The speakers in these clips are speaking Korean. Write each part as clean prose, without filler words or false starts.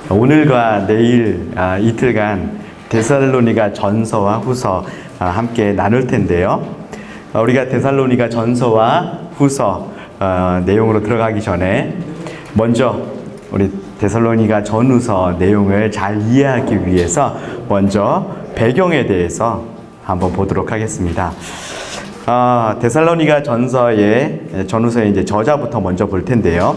오늘과 내일 이틀간 데살로니가 전서와 후서 함께 나눌 텐데요. 우리가 데살로니가 전서와 후서 내용으로 들어가기 전에 먼저 우리 데살로니가 전후서 내용을 잘 이해하기 위해서 먼저 배경에 대해서 한번 보도록 하겠습니다. 데살로니가 전후서의 이제 저자부터 먼저 볼 텐데요.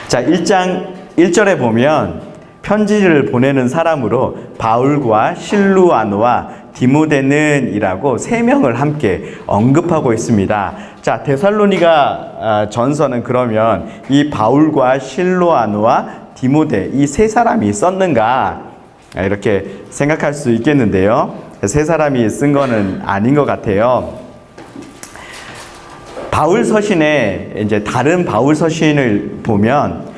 자, 1장 1절에 보면 편지를 보내는 사람으로 바울과 실루아노와 디모데는 이라고 세 명을 함께 언급하고 있습니다. 자, 데살로니가 전서는 그러면 이 바울과 실루아노와 디모데 이 세 사람이 썼는가 이렇게 생각할 수 있겠는데요. 세 사람이 쓴 거는 아닌 것 같아요. 바울 서신에 이제 다른 바울 서신을 보면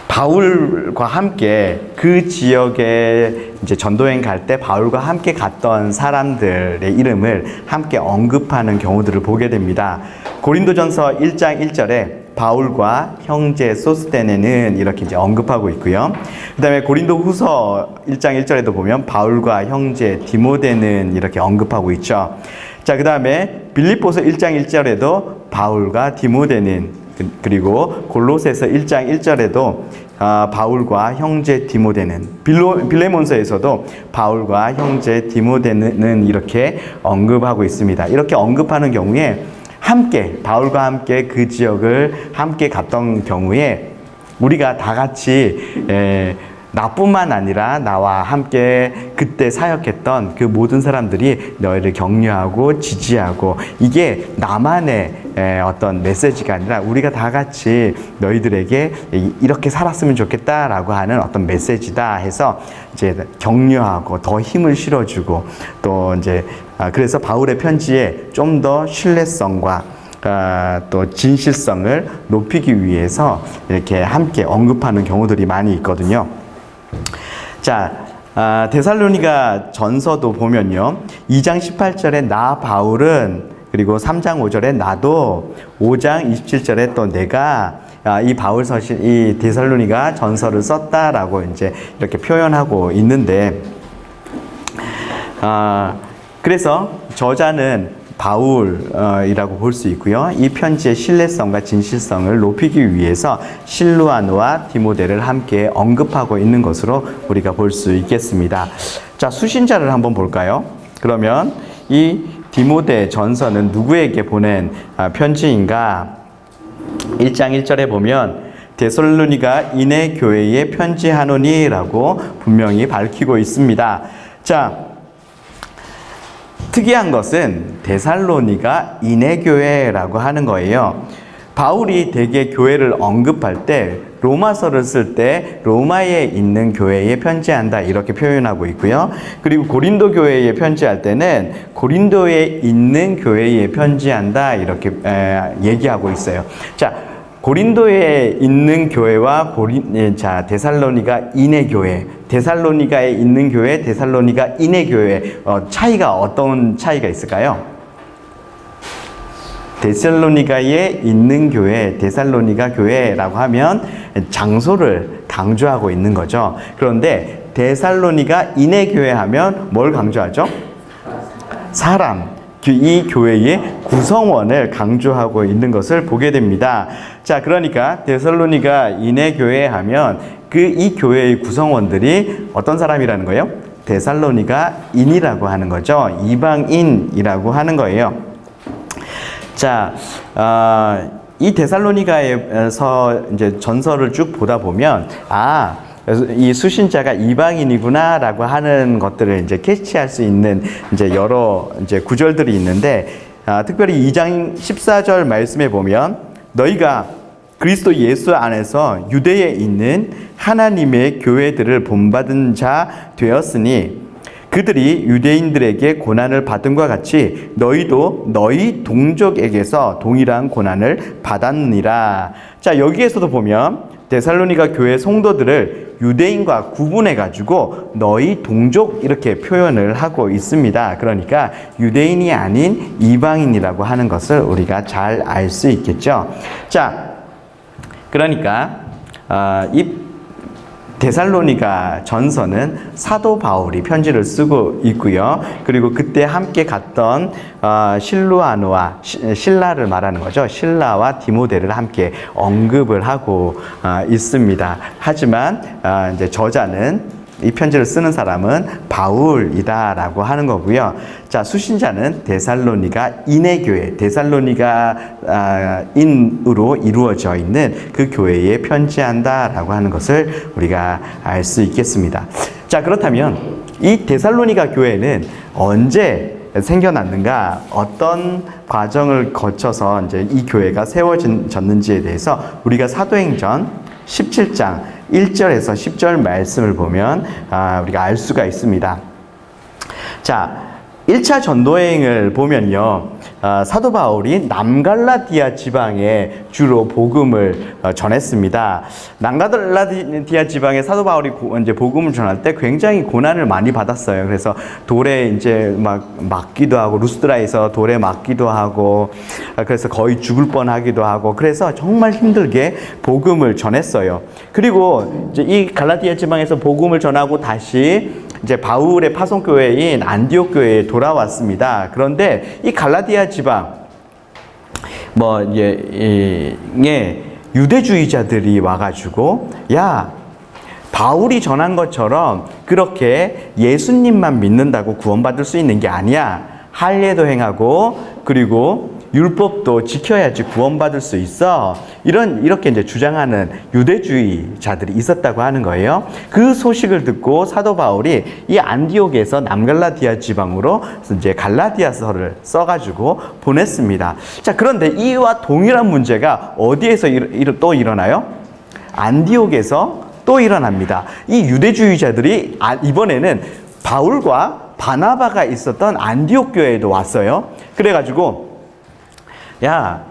바울과 함께 그 지역에 이제 전도여행 갈 때 바울과 함께 갔던 사람들의 이름을 함께 언급하는 경우들을 보게 됩니다. 고린도전서 1장 1절에 바울과 형제 소스테네는 이렇게 이제 언급하고 있고요. 그 다음에 고린도 후서 1장 1절에도 보면 바울과 형제 디모데는 이렇게 언급하고 있죠. 자, 그 다음에 빌립보서 1장 1절에도 바울과 디모데는, 그리고 골로새서 1장 1절에도 바울과 형제 디모데는, 빌레몬서에서도 바울과 형제 디모데는 이렇게 언급하고 있습니다. 이렇게 언급하는 경우에 함께 바울과 함께 그 지역을 함께 갔던 경우에 우리가 다 같이 나뿐만 아니라 나와 함께 그때 사역했던 그 모든 사람들이 너희를 격려하고 지지하고, 이게 나만의 어떤 메시지가 아니라 우리가 다 같이 너희들에게 이렇게 살았으면 좋겠다라고 하는 어떤 메시지다 해서 이제 격려하고 더 힘을 실어주고, 또 이제 그래서 바울의 편지에 좀 더 신뢰성과 또 진실성을 높이기 위해서 이렇게 함께 언급하는 경우들이 많이 있거든요. 자, 데살로니가 전서도 보면요, 2장 18절에 나 바울은, 그리고 3장 5절에 나도, 5장 27절에 또 내가 이 바울 서신, 이 데살로니가 전서를 썼다라고 이제 이렇게 표현하고 있는데, 그래서 저자는 바울이라고 볼 수 있고요. 이 편지의 신뢰성과 진실성을 높이기 위해서 실루아노와 디모데를 함께 언급하고 있는 것으로 우리가 볼 수 있겠습니다. 자, 수신자를 한번 볼까요? 그러면 이 디모데 전서는 누구에게 보낸 편지인가? 1장 1절에 보면 데살로니가 인해 교회에 편지하노니라고 분명히 밝히고 있습니다. 자, 특이한 것은 데살로니가 인해교회라고 하는 거예요. 바울이 대개 교회를 언급할 때, 로마서를 쓸 때 로마에 있는 교회에 편지한다 이렇게 표현하고 있고요. 그리고 고린도 교회에 편지할 때는 고린도에 있는 교회에 편지한다 이렇게 얘기하고 있어요. 자, 고린도에 있는 교회와 데살로니가 인해 교회, 데살로니가에 있는 교회, 데살로니가 인해 교회, 차이가 어떤 차이가 있을까요? 데살로니가에 있는 교회, 데살로니가 교회라고 하면 장소를 강조하고 있는 거죠. 그런데 데살로니가 인해 교회 하면 뭘 강조하죠? 사람. 이 교회의 구성원을 강조하고 있는 것을 보게 됩니다. 자, 그러니까 데살로니가 인해 교회 하면 이 교회의 구성원들이 어떤 사람이라는 거예요? 데살로니가 인이라고 하는 거죠. 이방인이라고 하는 거예요. 자, 이 데살로니가에서 이제 전서를 쭉 보다 보면 그래서 이 수신자가 이방인이구나라고 하는 것들을 이제 캐치할 수 있는 이제 여러 이제 구절들이 있는데, 특별히 2장 14절 말씀에 보면 너희가 그리스도 예수 안에서 유대에 있는 하나님의 교회들을 본받은 자 되었으니 그들이 유대인들에게 고난을 받음과 같이 너희도 너희 동족에게서 동일한 고난을 받았느니라. 자, 여기에서도 보면 데살로니가 교회 성도들을 유대인과 구분해가지고 너희 동족 이렇게 표현을 하고 있습니다. 그러니까 유대인이 아닌 이방인이라고 하는 것을 우리가 잘 알 수 있겠죠. 자, 그러니까 이 데살로니가 전서는 사도 바울이 편지를 쓰고 있고요. 그리고 그때 함께 갔던 실루아노와 실라를 말하는 거죠. 실라와 디모데를 함께 언급을 하고 있습니다. 하지만 이제 저자는 이 편지를 쓰는 사람은 바울이다라고 하는 거고요. 자, 수신자는 데살로니가 인의 교회, 데살로니가 인으로 이루어져 있는 그 교회에 편지한다라고 하는 것을 우리가 알 수 있겠습니다. 자, 그렇다면 이 데살로니가 교회는 언제 생겨났는가, 어떤 과정을 거쳐서 이제 이 교회가 세워졌는지에 대해서 우리가 사도행전 17장 1절에서 10절 말씀을 보면 우리가 알 수가 있습니다. 자, 1차 전도행을 보면요, 사도 바울이 남갈라디아 지방에 주로 복음을 전했습니다. 남갈라디아 지방에 사도 바울이 이제 복음을 전할 때 굉장히 고난을 많이 받았어요. 그래서 돌에 이제 막 맞기도 하고, 루스드라에서 돌에 맞기도 하고, 그래서 거의 죽을 뻔하기도 하고, 그래서 정말 힘들게 복음을 전했어요. 그리고 이제 이 갈라디아 지방에서 복음을 전하고 다시 이제 바울의 파송교회인 안디옥 교회에 돌아왔습니다. 그런데 이 갈라디아 지방, 유대주의자들이 와가지고, 야, 바울이 전한 것처럼 그렇게 예수님만 믿는다고 구원받을 수 있는 게 아니야. 할례도 행하고, 그리고 율법도 지켜야지 구원받을 수 있어. 이렇게 이제 주장하는 유대주의자들이 있었다고 하는 거예요. 그 소식을 듣고 사도 바울이 이 안디옥에서 남갈라디아 지방으로 이제 갈라디아서를 써가지고 보냈습니다. 자, 그런데 이와 동일한 문제가 어디에서 또 일어나요? 안디옥에서 또 일어납니다. 이 유대주의자들이 이번에는 바울과 바나바가 있었던 안디옥 교회에도 왔어요. 그래가지고, 야,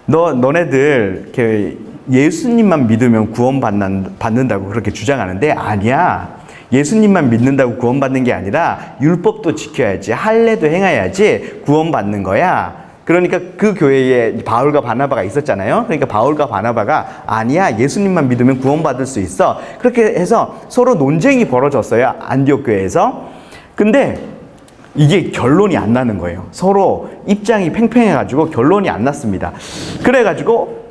너네들 이렇게 예수님만 믿으면 구원받는다고 그렇게 주장하는데 아니야. 예수님만 믿는다고 구원받는 게 아니라 율법도 지켜야지, 할례도 행해야지 구원받는 거야. 그러니까 그 교회에 바울과 바나바가 있었잖아요. 그러니까 바울과 바나바가 아니야, 예수님만 믿으면 구원받을 수 있어. 그렇게 해서 서로 논쟁이 벌어졌어요, 안디옥 교회에서. 근데 이게 결론이 안 나는 거예요. 서로 입장이 팽팽해가지고 결론이 안 났습니다. 그래가지고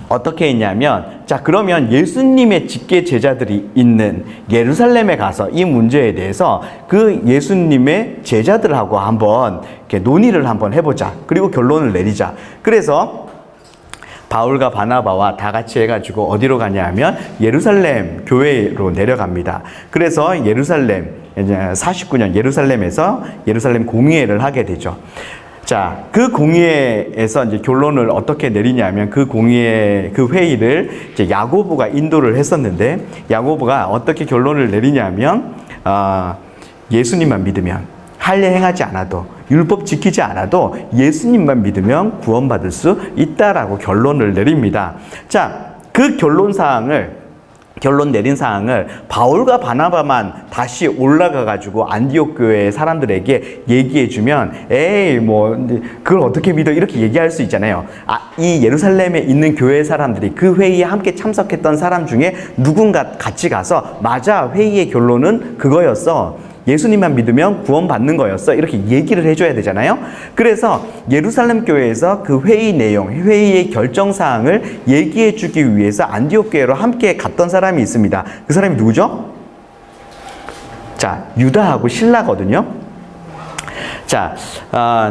어떻게 했냐면, 자, 그러면 예수님의 직계 제자들이 있는 예루살렘에 가서 이 문제에 대해서 그 예수님의 제자들하고 한번 이렇게 논의를 한번 해보자. 그리고 결론을 내리자. 그래서 바울과 바나바와 다 같이 해가지고 어디로 가냐 하면 예루살렘 교회로 내려갑니다. 그래서 예루살렘, 49년 예루살렘에서 예루살렘 공의회를 하게 되죠. 자, 그 공의회에서 이제 결론을 어떻게 내리냐면, 그 공의회, 그 회의를 이제 야고보가 인도를 했었는데, 야고보가 어떻게 결론을 내리냐면, 예수님만 믿으면, 할례 행하지 않아도, 율법 지키지 않아도 예수님만 믿으면 구원받을 수 있다라고 결론을 내립니다. 자, 그 결론 내린 사항을 바울과 바나바만 다시 올라가가지고 안디옥 교회 사람들에게 얘기해주면, 에이, 그걸 어떻게 믿어? 이렇게 얘기할 수 있잖아요. 이 예루살렘에 있는 교회 사람들이 그 회의에 함께 참석했던 사람 중에 누군가 같이 가서, 맞아, 회의의 결론은 그거였어. 예수님만 믿으면 구원받는 거였어. 이렇게 얘기를 해줘야 되잖아요. 그래서 예루살렘 교회에서 그 회의 내용, 회의의 결정사항을 얘기해주기 위해서 안디옥 교회로 함께 갔던 사람이 있습니다. 그 사람이 누구죠? 자, 유다하고 실라거든요. 자,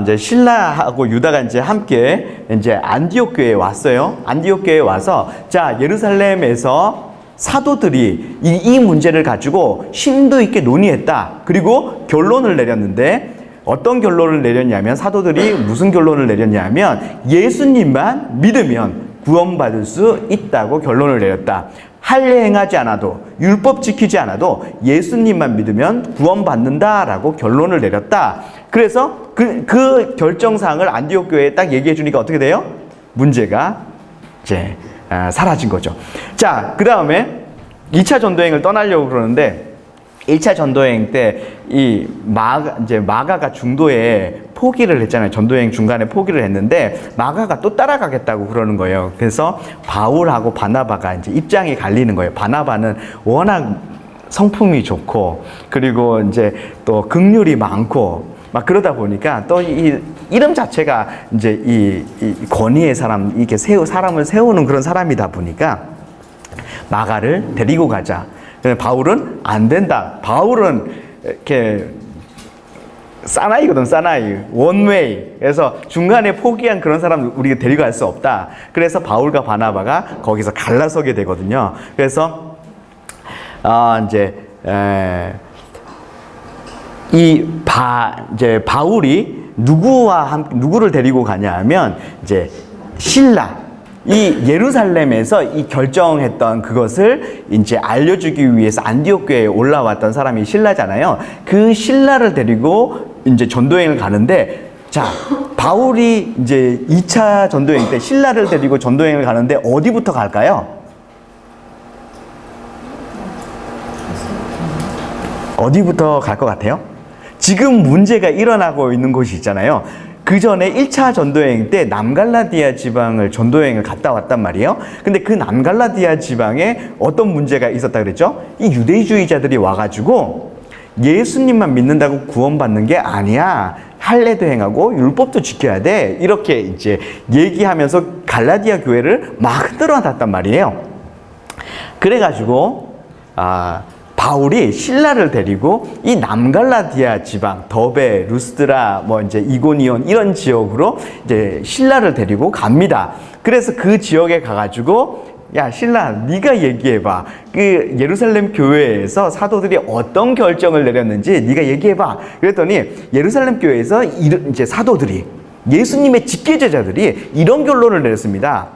이제 실라하고 유다가 이제 함께 이제 안디옥 교회에 왔어요. 안디옥 교회에 와서, 자, 예루살렘에서 사도들이 이 문제를 가지고 심도 있게 논의했다. 그리고 결론을 내렸는데, 어떤 결론을 내렸냐면, 사도들이 무슨 결론을 내렸냐면, 예수님만 믿으면 구원받을 수 있다고 결론을 내렸다. 할례 행하지 않아도, 율법 지키지 않아도 예수님만 믿으면 구원받는다라고 결론을 내렸다. 그래서 그 결정사항을 안디옥 교회에 딱 얘기해 주니까 어떻게 돼요? 문제가 이제 사라진 거죠. 자, 그 다음에 2차 전도행을 떠나려고 그러는데, 1차 전도여행 때 이제 마가가 중도에 포기를 했잖아요. 전도여행 중간에 포기를 했는데 마가가 또 따라가겠다고 그러는 거예요. 그래서 바울하고 바나바가 이제 입장이 갈리는 거예요. 바나바는 워낙 성품이 좋고 그리고 이제 또 긍휼이 많고 막 그러다 보니까 또 이 이름 자체가 이제 이 권위의 사람, 이렇게 사람을 세우는 그런 사람이다 보니까 마가를 데리고 가자. 바울은 안 된다. 바울은 이렇게 사나이거든, 사나이. 원웨이. 그래서 중간에 포기한 그런 사람 우리가 데리고 갈 수 없다. 그래서 바울과 바나바가 거기서 갈라서게 되거든요. 그래서 이제 바울이 누구를 데리고 가냐 하면 이제 신라, 이 예루살렘에서 이 결정했던 그것을 이제 알려주기 위해서 안디옥 교회에 올라왔던 사람이 신라잖아요. 그 신라를 데리고 이제 전도여행을 가는데, 자, 바울이 이제 2차 전도여행 때 신라를 데리고 전도여행을 가는데 어디부터 갈까요? 어디부터 갈 것 같아요? 지금 문제가 일어나고 있는 곳이 있잖아요. 그 전에 1차 전도여행 때 남갈라디아 지방을 전도여행을 갔다 왔단 말이에요. 근데 그 남갈라디아 지방에 어떤 문제가 있었다 그랬죠? 이 유대주의자들이 와가지고 예수님만 믿는다고 구원받는 게 아니야. 할례도 행하고 율법도 지켜야 돼. 이렇게 이제 얘기하면서 갈라디아 교회를 막 흔들어 놨단 말이에요. 그래가지고 바울이 신라를 데리고 이 남갈라디아 지방, 더베, 루스드라, 뭐 이제 이고니온 이런 지역으로 이제 신라를 데리고 갑니다. 그래서 그 지역에 가가지고 야, 신라, 네가 얘기해봐. 그 예루살렘 교회에서 사도들이 어떤 결정을 내렸는지 네가 얘기해봐. 그랬더니 예루살렘 교회에서 이제 사도들이, 예수님의 직계제자들이 이런 결론을 내렸습니다.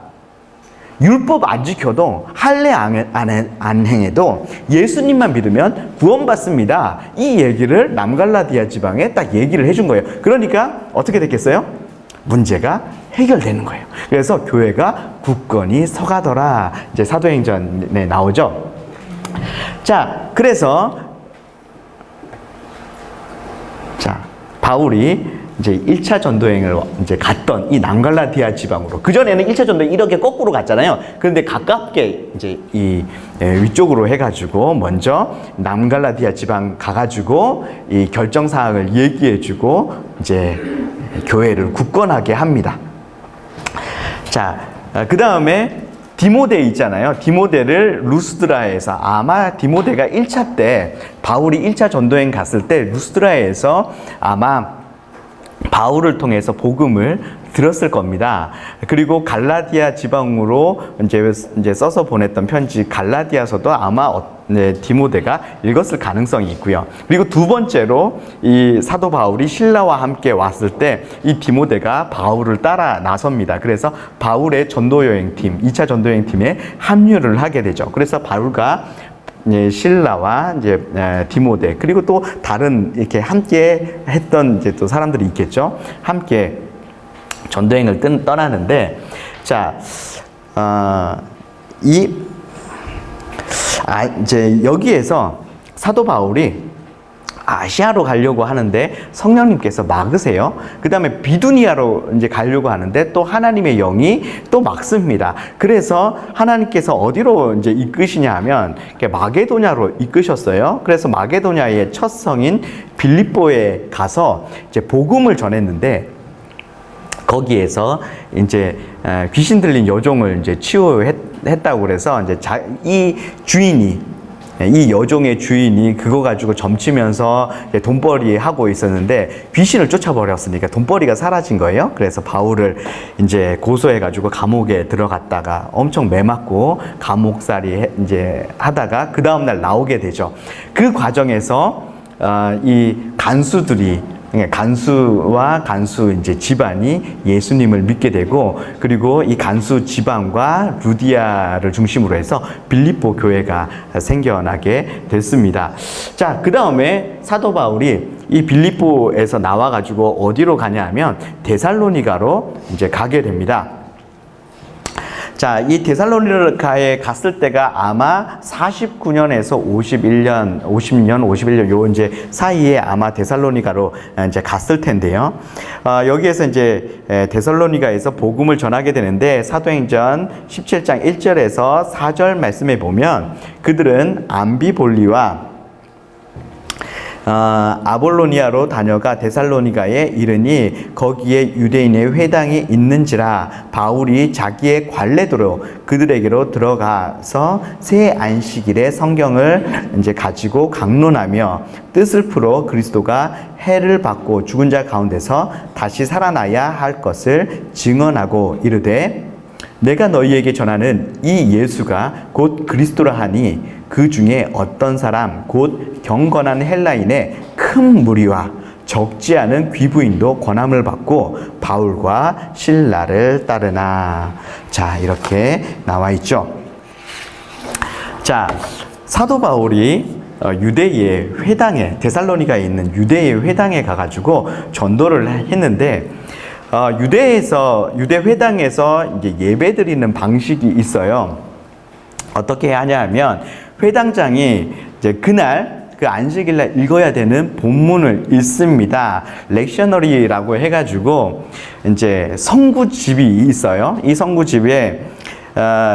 율법 안 지켜도 할례 안 행해도 예수님만 믿으면 구원받습니다. 이 얘기를 남갈라디아 지방에 딱 얘기를 해준 거예요. 그러니까 어떻게 됐겠어요? 문제가 해결되는 거예요. 그래서 교회가 굳건히 서가더라. 이제 사도행전에 나오죠. 자, 그래서 바울이 이제 1차 전도여행을 이제 갔던 이 남갈라디아 지방으로, 그전에는 1차 전도여행 이렇게 거꾸로 갔잖아요. 그런데 가깝게 이제 위쪽으로 해가지고 먼저 남갈라디아 지방 가가지고 이 결정사항을 얘기해주고 이제 교회를 굳건하게 합니다. 자, 그 다음에 디모데 있잖아요. 디모데를 루스드라에서, 아마 디모데가 1차 때, 바울이 1차 전도여행 갔을 때 루스드라에서 아마 바울을 통해서 복음을 들었을 겁니다. 그리고 갈라디아 지방으로 이제 써서 보냈던 편지 갈라디아서도 아마 디모데가 읽었을 가능성이 있고요. 그리고 두 번째로 이 사도 바울이 신라와 함께 왔을 때 이 디모데가 바울을 따라 나섭니다. 그래서 바울의 전도여행팀, 2차 전도여행팀에 합류를 하게 되죠. 그래서 바울과 신라와 이제 디모데, 그리고 또 다른 이렇게 함께 했던 이제 또 사람들이 있겠죠. 함께 전도여행을 떠나는데, 자, 이제 여기에서 사도 바울이 아시아로 가려고 하는데 성령님께서 막으세요. 그 다음에 비두니아로 이제 가려고 하는데 또 하나님의 영이 또 막습니다. 그래서 하나님께서 어디로 이제 이끄시냐 하면 마게도냐로 이끄셨어요. 그래서 마게도냐의 첫 성인 빌립보에 가서 이제 복음을 전했는데, 거기에서 이제 귀신 들린 여종을 이제 치유했다고 그래서 이제 이 여종의 주인이 그거 가지고 점치면서 돈벌이 하고 있었는데 귀신을 쫓아버렸으니까 돈벌이가 사라진 거예요. 그래서 바울을 이제 고소해가지고 감옥에 들어갔다가 엄청 매맞고 감옥살이 이제 하다가 그 다음날 나오게 되죠. 그 과정에서 이 간수와 간수 이제 집안이 예수님을 믿게 되고, 그리고 이 간수 집안과 루디아를 중심으로 해서 빌립보 교회가 생겨나게 됐습니다. 자, 그 다음에 사도 바울이 이 빌립보에서 나와가지고 어디로 가냐 하면 데살로니가로 이제 가게 됩니다. 자, 이 데살로니가에 갔을 때가 아마 49년에서 50년 요 이제 사이에 아마 데살로니가로 이제 갔을 텐데요. 여기에서 이제 데살로니가에서 복음을 전하게 되는데 사도행전 17장 1절에서 4절 말씀에 보면 그들은 암비볼리와 아볼로니아로 다녀가 데살로니가에 이르니 거기에 유대인의 회당이 있는지라 바울이 자기의 관례대로 그들에게로 들어가서 새 안식일에 성경을 이제 가지고 강론하며 뜻을 풀어 그리스도가 해를 받고 죽은 자 가운데서 다시 살아나야 할 것을 증언하고 이르되 내가 너희에게 전하는 이 예수가 곧 그리스도라 하니 그 중에 어떤 사람 곧 경건한 헬라인의 큰 무리와 적지 않은 귀부인도 권함을 받고 바울과 실라를 따르나. 자, 이렇게 나와 있죠. 자, 사도 바울이 유대의 회당에 데살로니가에 있는 유대의 회당에 가가지고 전도를 했는데 유대 회당에서 이제 예배 드리는 방식이 있어요. 어떻게 하냐 하면 회당장이 이제 그날 그 안식일날 읽어야 되는 본문을 읽습니다. 렉셔너리라고 해가지고 이제 성구집이 있어요. 이 성구집에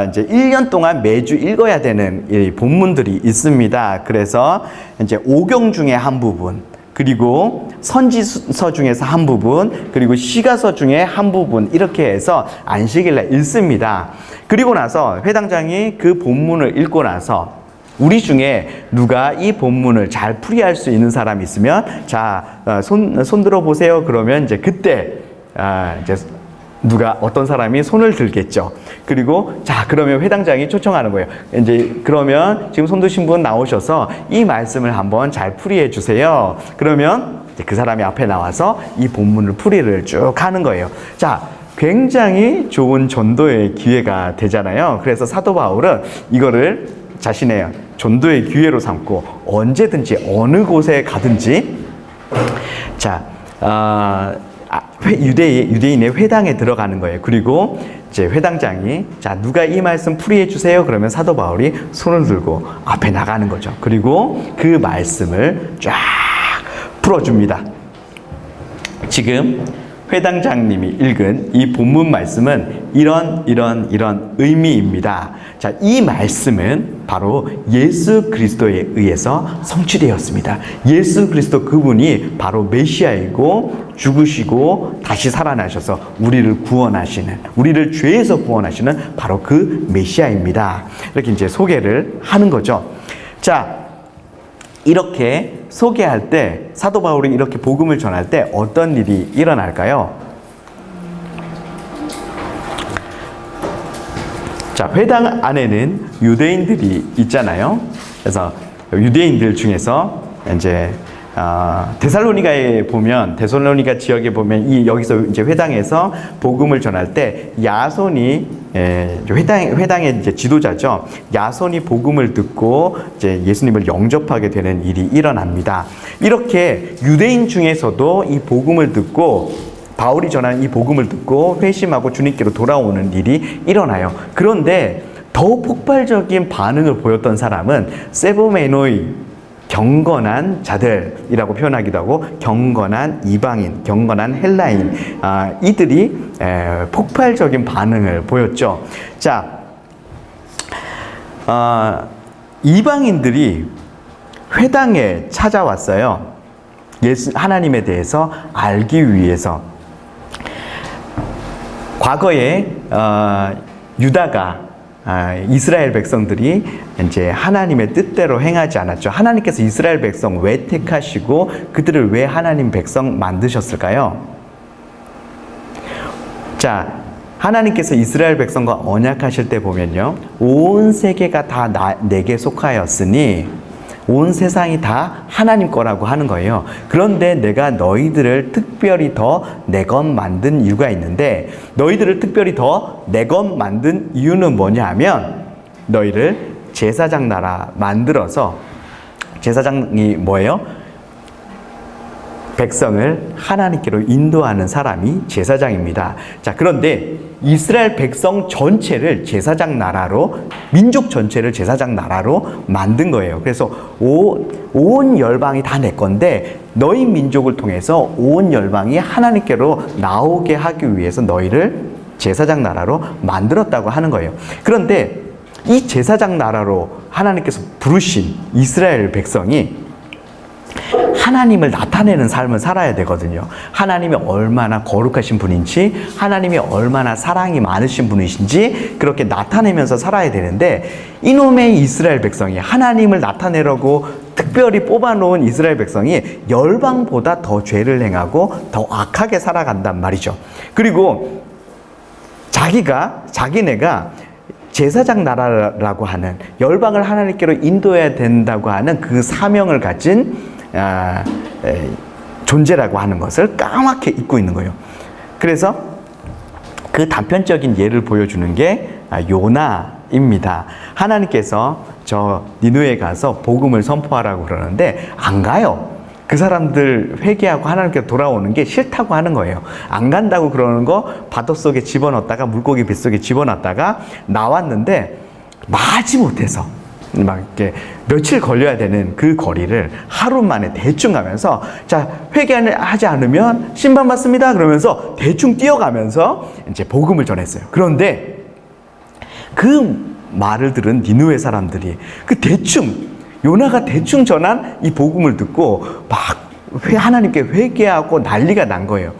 이제 1년 동안 매주 읽어야 되는 이 본문들이 있습니다. 그래서 이제 오경 중에 한 부분, 그리고 선지서 중에서 한 부분, 그리고 시가서 중에 한 부분, 이렇게 해서 안식일날 읽습니다. 그리고 나서 회당장이 그 본문을 읽고 나서 우리 중에 누가 이 본문을 잘 풀이할 수 있는 사람이 있으면 자, 손 들어 보세요. 그러면 이제 그때 이제 누가 어떤 사람이 손을 들겠죠. 그리고 자, 그러면 회당장이 초청하는 거예요. 이제 그러면 지금 손 드신 분 나오셔서 이 말씀을 한번 잘 풀이해 주세요. 그러면 이제 그 사람이 앞에 나와서 이 본문을 풀이를 쭉 하는 거예요. 자, 굉장히 좋은 전도의 기회가 되잖아요. 그래서 사도 바울은 이거를 자신의 전도의 기회로 삼고 언제든지 어느 곳에 가든지 자, 유대인의 회당에 들어가는 거예요. 그리고 이제 회당장이 자, 누가 이 말씀 풀이해 주세요. 그러면 사도 바울이 손을 들고 앞에 나가는 거죠. 그리고 그 말씀을 쫙 풀어줍니다. 지금 회당장님이 읽은 이 본문 말씀은 이런 의미입니다. 자, 이 말씀은 바로 예수 그리스도에 의해서 성취되었습니다. 예수 그리스도 그분이 바로 메시아이고 죽으시고 다시 살아나셔서 우리를 구원하시는, 우리를 죄에서 구원하시는 바로 그 메시아입니다. 이렇게 이제 소개를 하는 거죠. 자, 이렇게 소개할 때 사도 바울이 이렇게 복음을 전할 때 어떤 일이 일어날까요? 자, 회당 안에는 유대인들이 있잖아요. 그래서 유대인들 중에서 이제 데살로니가에 보면, 데살로니가 지역에 보면 여기서 이제 회당에서 복음을 전할 때 야손이 회당의 이제 지도자죠. 야손이 복음을 듣고 이제 예수님을 영접하게 되는 일이 일어납니다. 이렇게 유대인 중에서도 이 복음을 듣고 바울이 전하는 이 복음을 듣고 회심하고 주님께로 돌아오는 일이 일어나요. 그런데 더 폭발적인 반응을 보였던 사람은 세보메노이, 경건한 자들이라고 표현하기도 하고 경건한 이방인, 경건한 헬라인, 이들이 폭발적인 반응을 보였죠. 자, 이방인들이 회당에 찾아왔어요. 하나님에 대해서 알기 위해서. 과거에 유다가 이스라엘 백성들이 이제 하나님의 뜻대로 행하지 않았죠. 하나님께서 이스라엘 백성 왜 택하시고 그들을 왜 하나님 백성 만드셨을까요? 자, 하나님께서 이스라엘 백성과 언약하실 때 보면요, 온 세계가 다 내게 속하였으니 온 세상이 다 하나님 거라고 하는 거예요. 그런데 내가 너희들을 특별히 더 내 것 만든 이유가 있는데, 너희들을 특별히 더 내 것 만든 이유는 뭐냐 하면 너희를 제사장 나라 만들어서, 제사장이 뭐예요? 백성을 하나님께로 인도하는 사람이 제사장입니다. 자, 그런데 이스라엘 백성 전체를 제사장 나라로, 민족 전체를 제사장 나라로 만든 거예요. 그래서 온 열방이 다 내 건데 너희 민족을 통해서 온 열방이 하나님께로 나오게 하기 위해서 너희를 제사장 나라로 만들었다고 하는 거예요. 그런데 이 제사장 나라로 하나님께서 부르신 이스라엘 백성이 하나님을 나타내는 삶을 살아야 되거든요. 하나님이 얼마나 거룩하신 분인지, 하나님이 얼마나 사랑이 많으신 분이신지 그렇게 나타내면서 살아야 되는데, 이놈의 이스라엘 백성이 하나님을 나타내려고 특별히 뽑아놓은 이스라엘 백성이 열방보다 더 죄를 행하고 더 악하게 살아간단 말이죠. 그리고 자기네가 제사장 나라라고 하는, 열방을 하나님께로 인도해야 된다고 하는 그 사명을 가진 존재라고 하는 것을 까맣게 잊고 있는 거예요. 그래서 그 단편적인 예를 보여주는 게 요나입니다. 하나님께서 저 니느웨에 가서 복음을 선포하라고 그러는데 안 가요. 그 사람들 회개하고 하나님께 돌아오는 게 싫다고 하는 거예요. 안 간다고 그러는 거 바닷속에 집어넣었다가, 물고기 뱃속에 집어넣었다가 나왔는데 마지 못해서 막 이렇게 며칠 걸려야 되는 그 거리를 하루 만에 대충 가면서, 자, 회개하지 않으면 심판받습니다 그러면서 대충 뛰어가면서 이제 복음을 전했어요. 그런데 그 말을 들은 니느웨 사람들이 요나가 대충 전한 이 복음을 듣고 막 하나님께 회개하고 난리가 난 거예요.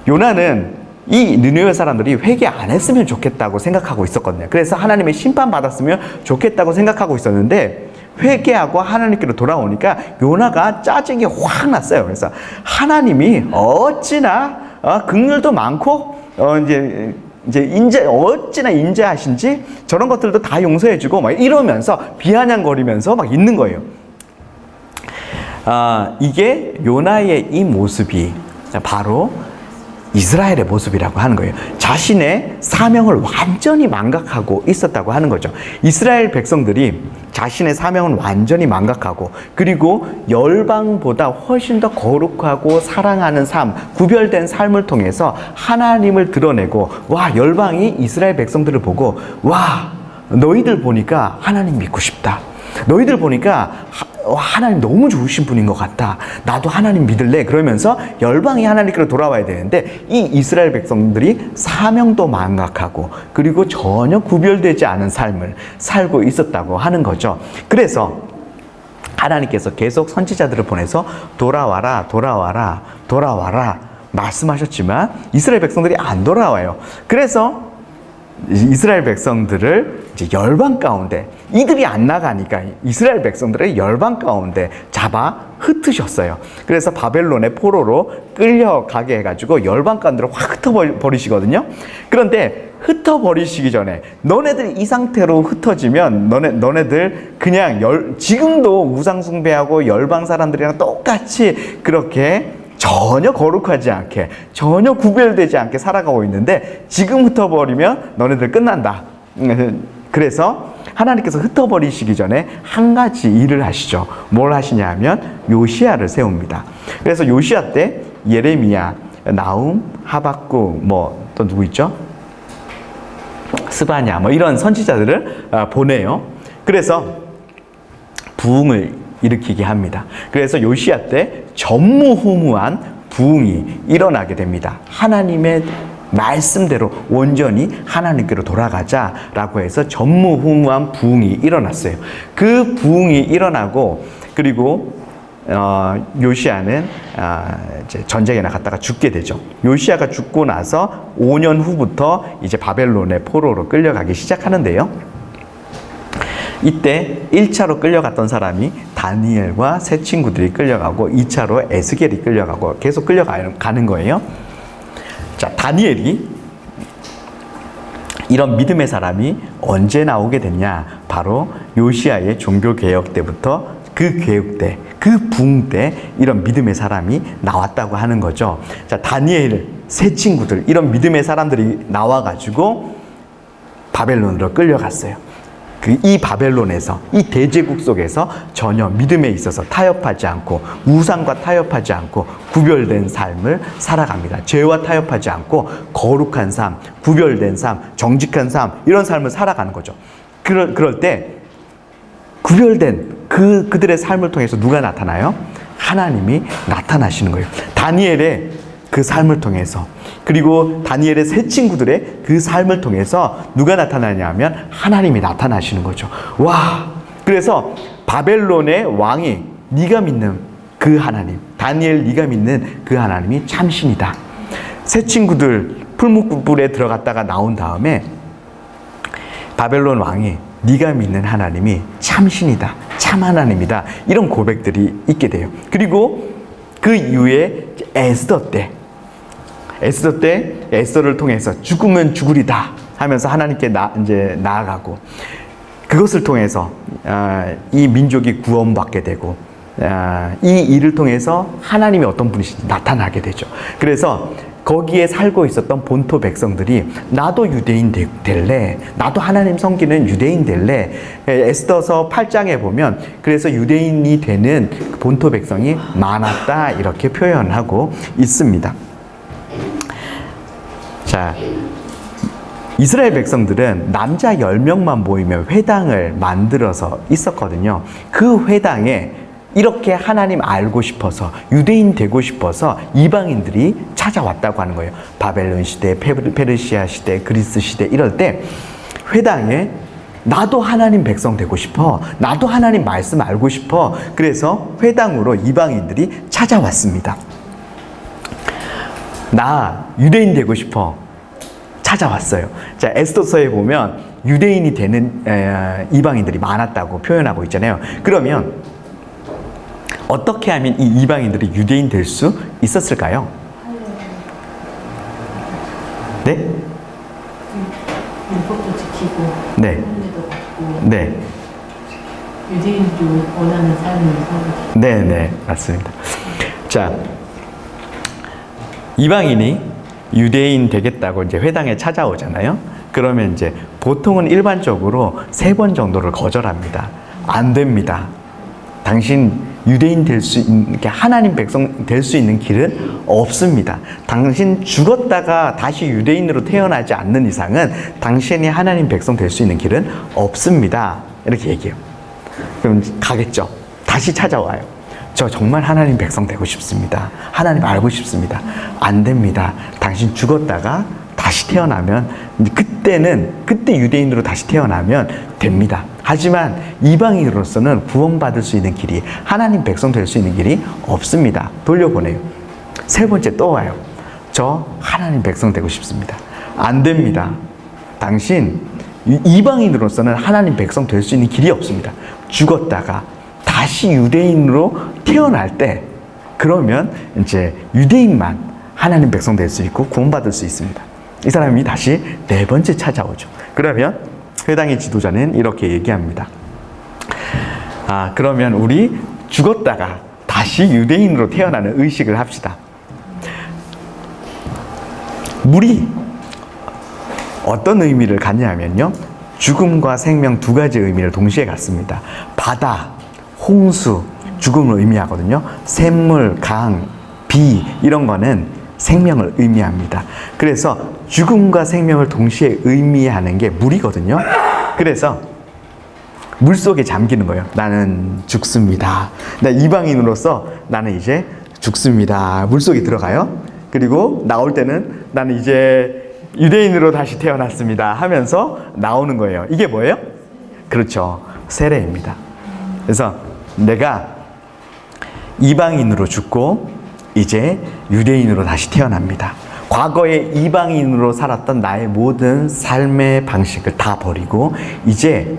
요나는 이 니느웨 사람들이 회개 안 했으면 좋겠다고 생각하고 있었거든요. 그래서 하나님의 심판 받았으면 좋겠다고 생각하고 있었는데, 회개하고 하나님께로 돌아오니까 요나가 짜증이 확 났어요. 그래서 하나님이 어찌나 긍휼도 많고 이제 어찌나 인자하신지 저런 것들도 다 용서해주고 막 이러면서 비아냥거리면서 막 있는 거예요. 이게 요나의 이 모습이 바로 이스라엘의 모습이라고 하는 거예요. 자신의 사명을 완전히 망각하고 있었다고 하는 거죠. 이스라엘 백성들이 자신의 사명은 완전히 망각하고, 그리고 열방보다 훨씬 더 거룩하고 사랑하는 삶, 구별된 삶을 통해서 하나님을 드러내고, 와, 열방이 이스라엘 백성들을 보고, 와, 너희들 보니까 하나님 믿고 싶다. 너희들 보니까 하나님 너무 좋으신 분인 것 같다. 나도 하나님 믿을래. 그러면서 열방이 하나님께로 돌아와야 되는데, 이 이스라엘 백성들이 사명도 망각하고 그리고 전혀 구별되지 않은 삶을 살고 있었다고 하는 거죠. 그래서 하나님께서 계속 선지자들을 보내서 돌아와라, 돌아와라, 돌아와라 말씀하셨지만 이스라엘 백성들이 안 돌아와요. 그래서 이스라엘 백성들을 이제 열방 가운데, 이들이 안 나가니까 이스라엘 백성들을 열방 가운데 잡아 흩으셨어요. 그래서 바벨론의 포로로 끌려가게 해가지고 열방 가운데로 확 흩어버리시거든요. 그런데 흩어버리시기 전에, 너네들 이 상태로 흩어지면 너네들 그냥 지금도 우상숭배하고 열방 사람들이랑 똑같이 그렇게 전혀 거룩하지 않게, 전혀 구별되지 않게 살아가고 있는데, 지금 흩어버리면 너네들 끝난다. 그래서 하나님께서 흩어버리시기 전에 한 가지 일을 하시죠. 뭘 하시냐 하면 요시야를 세웁니다. 그래서 요시야 때 예레미야, 나훔, 하박국, 또 누구 있죠? 스바냐, 이런 선지자들을 보내요. 그래서 부흥을 일으키게 합니다. 그래서 요시야 때 전무후무한 부흥이 일어나게 됩니다. 하나님의 말씀대로 온전히 하나님께로 돌아가자라고 해서 전무후무한 부흥이 일어났어요. 그 부흥이 일어나고, 그리고 요시야는 이제 전쟁에 나갔다가 죽게 되죠. 요시야가 죽고 나서 5년 후부터 이제 바벨론의 포로로 끌려가기 시작하는데요. 이때 1차로 끌려갔던 사람이 다니엘과 세 친구들이 끌려가고, 2차로 에스겔이 끌려가고 계속 끌려가는 거예요. 자, 다니엘이, 이런 믿음의 사람이 언제 나오게 됐냐? 바로 요시야의 종교개혁 때부터, 그 개혁 때, 그 부흥 때 이런 믿음의 사람이 나왔다고 하는 거죠. 자, 다니엘, 세 친구들, 이런 믿음의 사람들이 나와가지고 바벨론으로 끌려갔어요. 이 바벨론에서, 이 대제국 속에서 전혀 믿음에 있어서 타협하지 않고 우상과 타협하지 않고 구별된 삶을 살아갑니다. 죄와 타협하지 않고 거룩한 삶, 구별된 삶, 정직한 삶, 이런 삶을 살아가는 거죠. 그럴 때 구별된 그들의 삶을 통해서 누가 나타나요? 하나님이 나타나시는 거예요. 다니엘의 그 삶을 통해서, 그리고 다니엘의 세 친구들의 그 삶을 통해서 누가 나타나냐면 하나님이 나타나시는 거죠. 와! 그래서 바벨론의 왕이 네가 믿는 그 하나님, 다니엘 네가 믿는 그 하나님이 참신이다. 세 친구들 풀무불에 들어갔다가 나온 다음에 바벨론 왕이 네가 믿는 하나님이 참신이다, 참 하나님이다, 이런 고백들이 있게 돼요. 그리고 그 이후에 에스더 때 에스더를 통해서 죽으면 죽으리다 하면서 하나님께 이제 나아가고, 그것을 통해서 이 민족이 구원받게 되고, 이 일을 통해서 하나님이 어떤 분이신지 나타나게 되죠. 그래서 거기에 살고 있었던 본토 백성들이 나도 유대인 될래, 나도 하나님 섬기는 유대인 될래. 에스더서 8장에 보면 그래서 유대인이 되는 본토 백성이 많았다, 이렇게 표현하고 있습니다. 자, 이스라엘 백성들은 남자 10명만 모이면 회당을 만들어서 있었거든요. 그 회당에 이렇게 하나님 알고 싶어서, 유대인 되고 싶어서 이방인들이 찾아왔다고 하는 거예요. 바벨론 시대, 페르시아 시대, 그리스 시대, 이럴 때 회당에 나도 하나님 백성 되고 싶어, 나도 하나님 말씀 알고 싶어, 그래서 회당으로 이방인들이 찾아왔습니다. 나 유대인 되고 싶어, 찾아왔어요. 자, 에스더서에 보면 유대인이 되는 이방인들이 많았다고 표현하고 있잖아요. 그러면 어떻게 하면 이 이방인들이 유대인 될 수 있었을까요? 네? 율법도 지키고, 네. 헌례도 받고, 네. 유대인도 원하는 삶을 살고. 네, 맞습니다. 자, 이방인이 유대인 되겠다고 이제 회당에 찾아오잖아요. 그러면 이제 보통은 일반적으로 3번 정도를 거절합니다. 안 됩니다. 당신 유대인 될 수 있는, 하나님 백성 될 수 있는 길은 없습니다. 당신 죽었다가 다시 유대인으로 태어나지 않는 이상은 당신이 하나님 백성 될 수 있는 길은 없습니다. 이렇게 얘기해요. 그럼 가겠죠. 다시 찾아와요. 저 정말 하나님 백성 되고 싶습니다. 하나님 알고 싶습니다. 안 됩니다. 당신 죽었다가 다시 태어나면, 그때 유대인으로 다시 태어나면 됩니다. 하지만 이방인으로서는 구원받을 수 있는 길이, 하나님 백성 될 수 있는 길이 없습니다. 돌려보내요. 3번째 또 와요. 저 하나님 백성 되고 싶습니다. 안 됩니다. 당신 이방인으로서는 하나님 백성 될 수 있는 길이 없습니다. 죽었다가 다시 유대인으로 태어날 때, 그러면 이제 유대인만 하나님 백성 될 수 있고 구원받을 수 있습니다. 이 사람이 다시 4번째 찾아오죠. 그러면 회당의 지도자는 이렇게 얘기합니다. 그러면 우리 죽었다가 다시 유대인으로 태어나는 의식을 합시다. 물이 어떤 의미를 갖냐면요, 죽음과 생명 2가지 의미를 동시에 갖습니다. 바다, 홍수, 죽음을 의미하거든요. 샘물, 강, 비, 이런 거는 생명을 의미합니다. 그래서 죽음과 생명을 동시에 의미하는 게 물이거든요. 그래서 물 속에 잠기는 거예요. 나는 죽습니다. 나 이방인으로서 나는 이제 죽습니다. 물 속에 들어가요. 그리고 나올 때는 나는 이제 유대인으로 다시 태어났습니다 하면서 나오는 거예요. 이게 뭐예요? 그렇죠. 세례입니다. 그래서 내가 이방인으로 죽고 이제 유대인으로 다시 태어납니다. 과거에 이방인으로 살았던 나의 모든 삶의 방식을 다 버리고 이제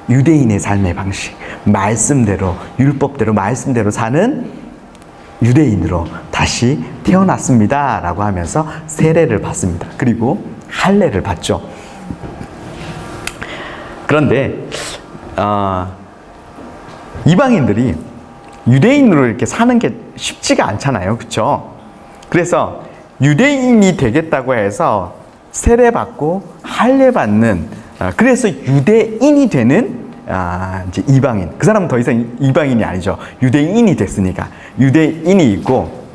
유대인의 삶의 방식, 말씀대로, 율법대로, 말씀대로 사는 유대인으로 다시 태어났습니다 라고 하면서 세례를 받습니다. 그리고 할례를 받죠. 그런데 이방인들이 유대인으로 이렇게 사는 게 쉽지가 않잖아요. 그렇죠? 그래서 유대인이 되겠다고 해서 세례받고 할례받는 그래서 유대인이 되는 이제 이방인. 그 사람은 더 이상 이방인이 아니죠. 유대인이 됐으니까. 유대인이 있고,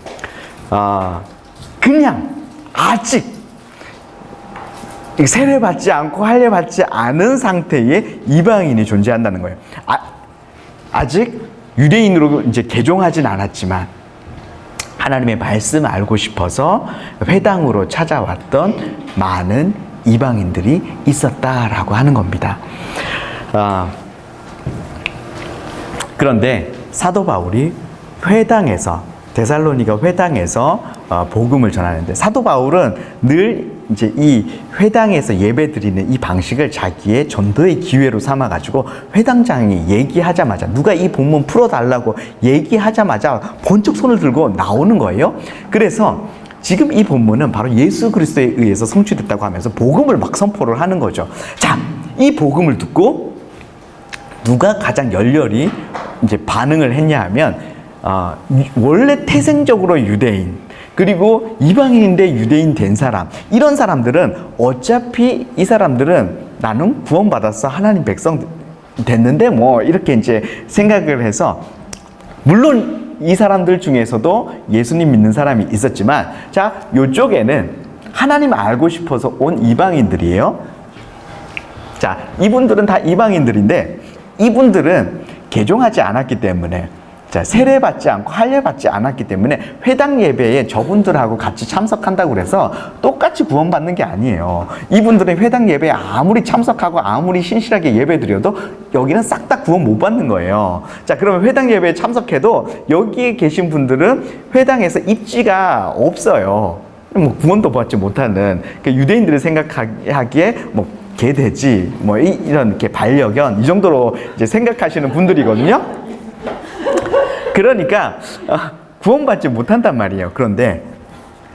그냥 아직 세례받지 않고 할례받지 않은 상태의 이방인이 존재한다는 거예요. 아직 유대인으로 이제 개종하진 않았지만 하나님의 말씀 알고 싶어서 회당으로 찾아왔던 많은 이방인들이 있었다라고 하는 겁니다. 그런데 사도 바울이 데살로니가 회당에서 복음을 전하는데, 사도 바울은 늘 이제 이 회당에서 예배 드리는 이 방식을 자기의 전도의 기회로 삼아가지고 회당장이 얘기하자마자, 누가 이 본문 풀어달라고 얘기하자마자 번쩍 손을 들고 나오는 거예요. 그래서 지금 이 본문은 바로 예수 그리스도에 의해서 성취됐다고 하면서 복음을 막 선포를 하는 거죠. 자, 이 복음을 듣고 누가 가장 열렬히 이제 반응을 했냐 하면, 원래 태생적으로 유대인, 그리고 이방인인데 유대인 된 사람, 이런 사람들은 어차피 이 사람들은 나는 구원받았어, 하나님 백성 됐는데 뭐 이렇게 이제 생각을 해서, 물론 이 사람들 중에서도 예수님 믿는 사람이 있었지만, 자, 요쪽에는 하나님 알고 싶어서 온 이방인들이에요. 자, 이분들은 다 이방인들인데 이분들은 개종하지 않았기 때문에, 자, 세례받지 않고 할례받지 않았기 때문에 회당 예배에 저분들하고 같이 참석한다고 그래서 똑같이 구원받는 게 아니에요. 이분들은 회당 예배에 아무리 참석하고 아무리 신실하게 예배드려도 여기는 싹 다 구원 못 받는 거예요. 자, 그러면 회당 예배에 참석해도 여기에 계신 분들은 회당에서 입지가 없어요. 뭐 구원도 받지 못하는, 유대인들이 생각하기에 뭐 개돼지, 뭐 이런 이렇게 반려견, 이 정도로 이제 생각하시는 분들이거든요. 그러니까 구원받지 못한단 말이에요. 그런데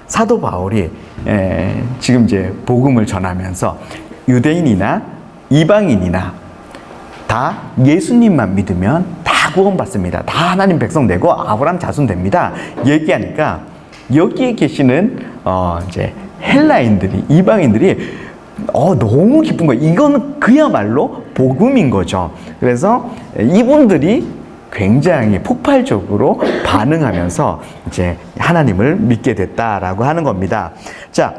사도 바울이 지금 이제 복음을 전하면서 유대인이나 이방인이나 다 예수님만 믿으면 다 구원받습니다. 다 하나님 백성 되고 아브라함 자손 됩니다. 얘기하니까 여기에 계시는 이제 헬라인들이, 이방인들이 너무 기쁜 거예요. 이거는 그야말로 복음인 거죠. 그래서 이분들이 굉장히 폭발적으로 반응하면서 이제 하나님을 믿게 됐다라고 하는 겁니다. 자,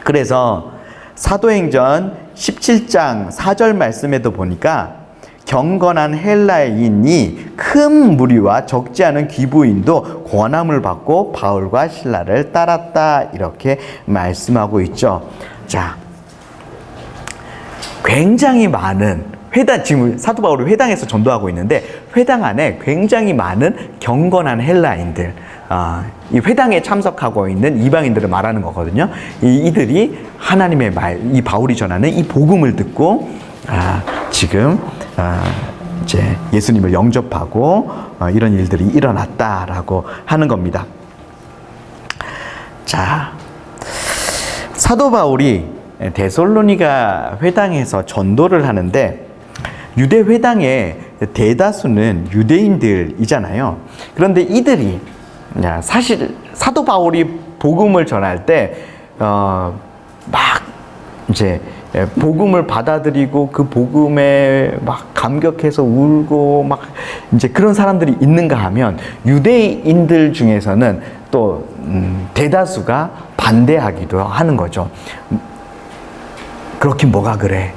그래서 사도행전 17장 4절 말씀에도 보니까 경건한 헬라인이 큰 무리와 적지 않은 귀부인도 권함을 받고 바울과 실라를 따랐다, 이렇게 말씀하고 있죠. 자, 굉장히 많은 지금 사도 바울이 회당에서 전도하고 있는데, 회당 안에 굉장히 많은 경건한 헬라인들, 이 회당에 참석하고 있는 이방인들을 말하는 거거든요. 이들이 하나님의 말, 이 바울이 전하는 이 복음을 듣고 지금 이제 예수님을 영접하고 이런 일들이 일어났다라고 하는 겁니다. 자, 사도 바울이 데살로니가 회당에서 전도를 하는데, 유대 회당의 대다수는 유대인들이잖아요. 그런데 이들이 사실 사도 바울이 복음을 전할 때 막 이제 복음을 받아들이고 그 복음에 막 감격해서 울고 막 이제 그런 사람들이 있는가 하면, 유대인들 중에서는 또 대다수가 반대하기도 하는 거죠. 그렇긴 뭐가 그래,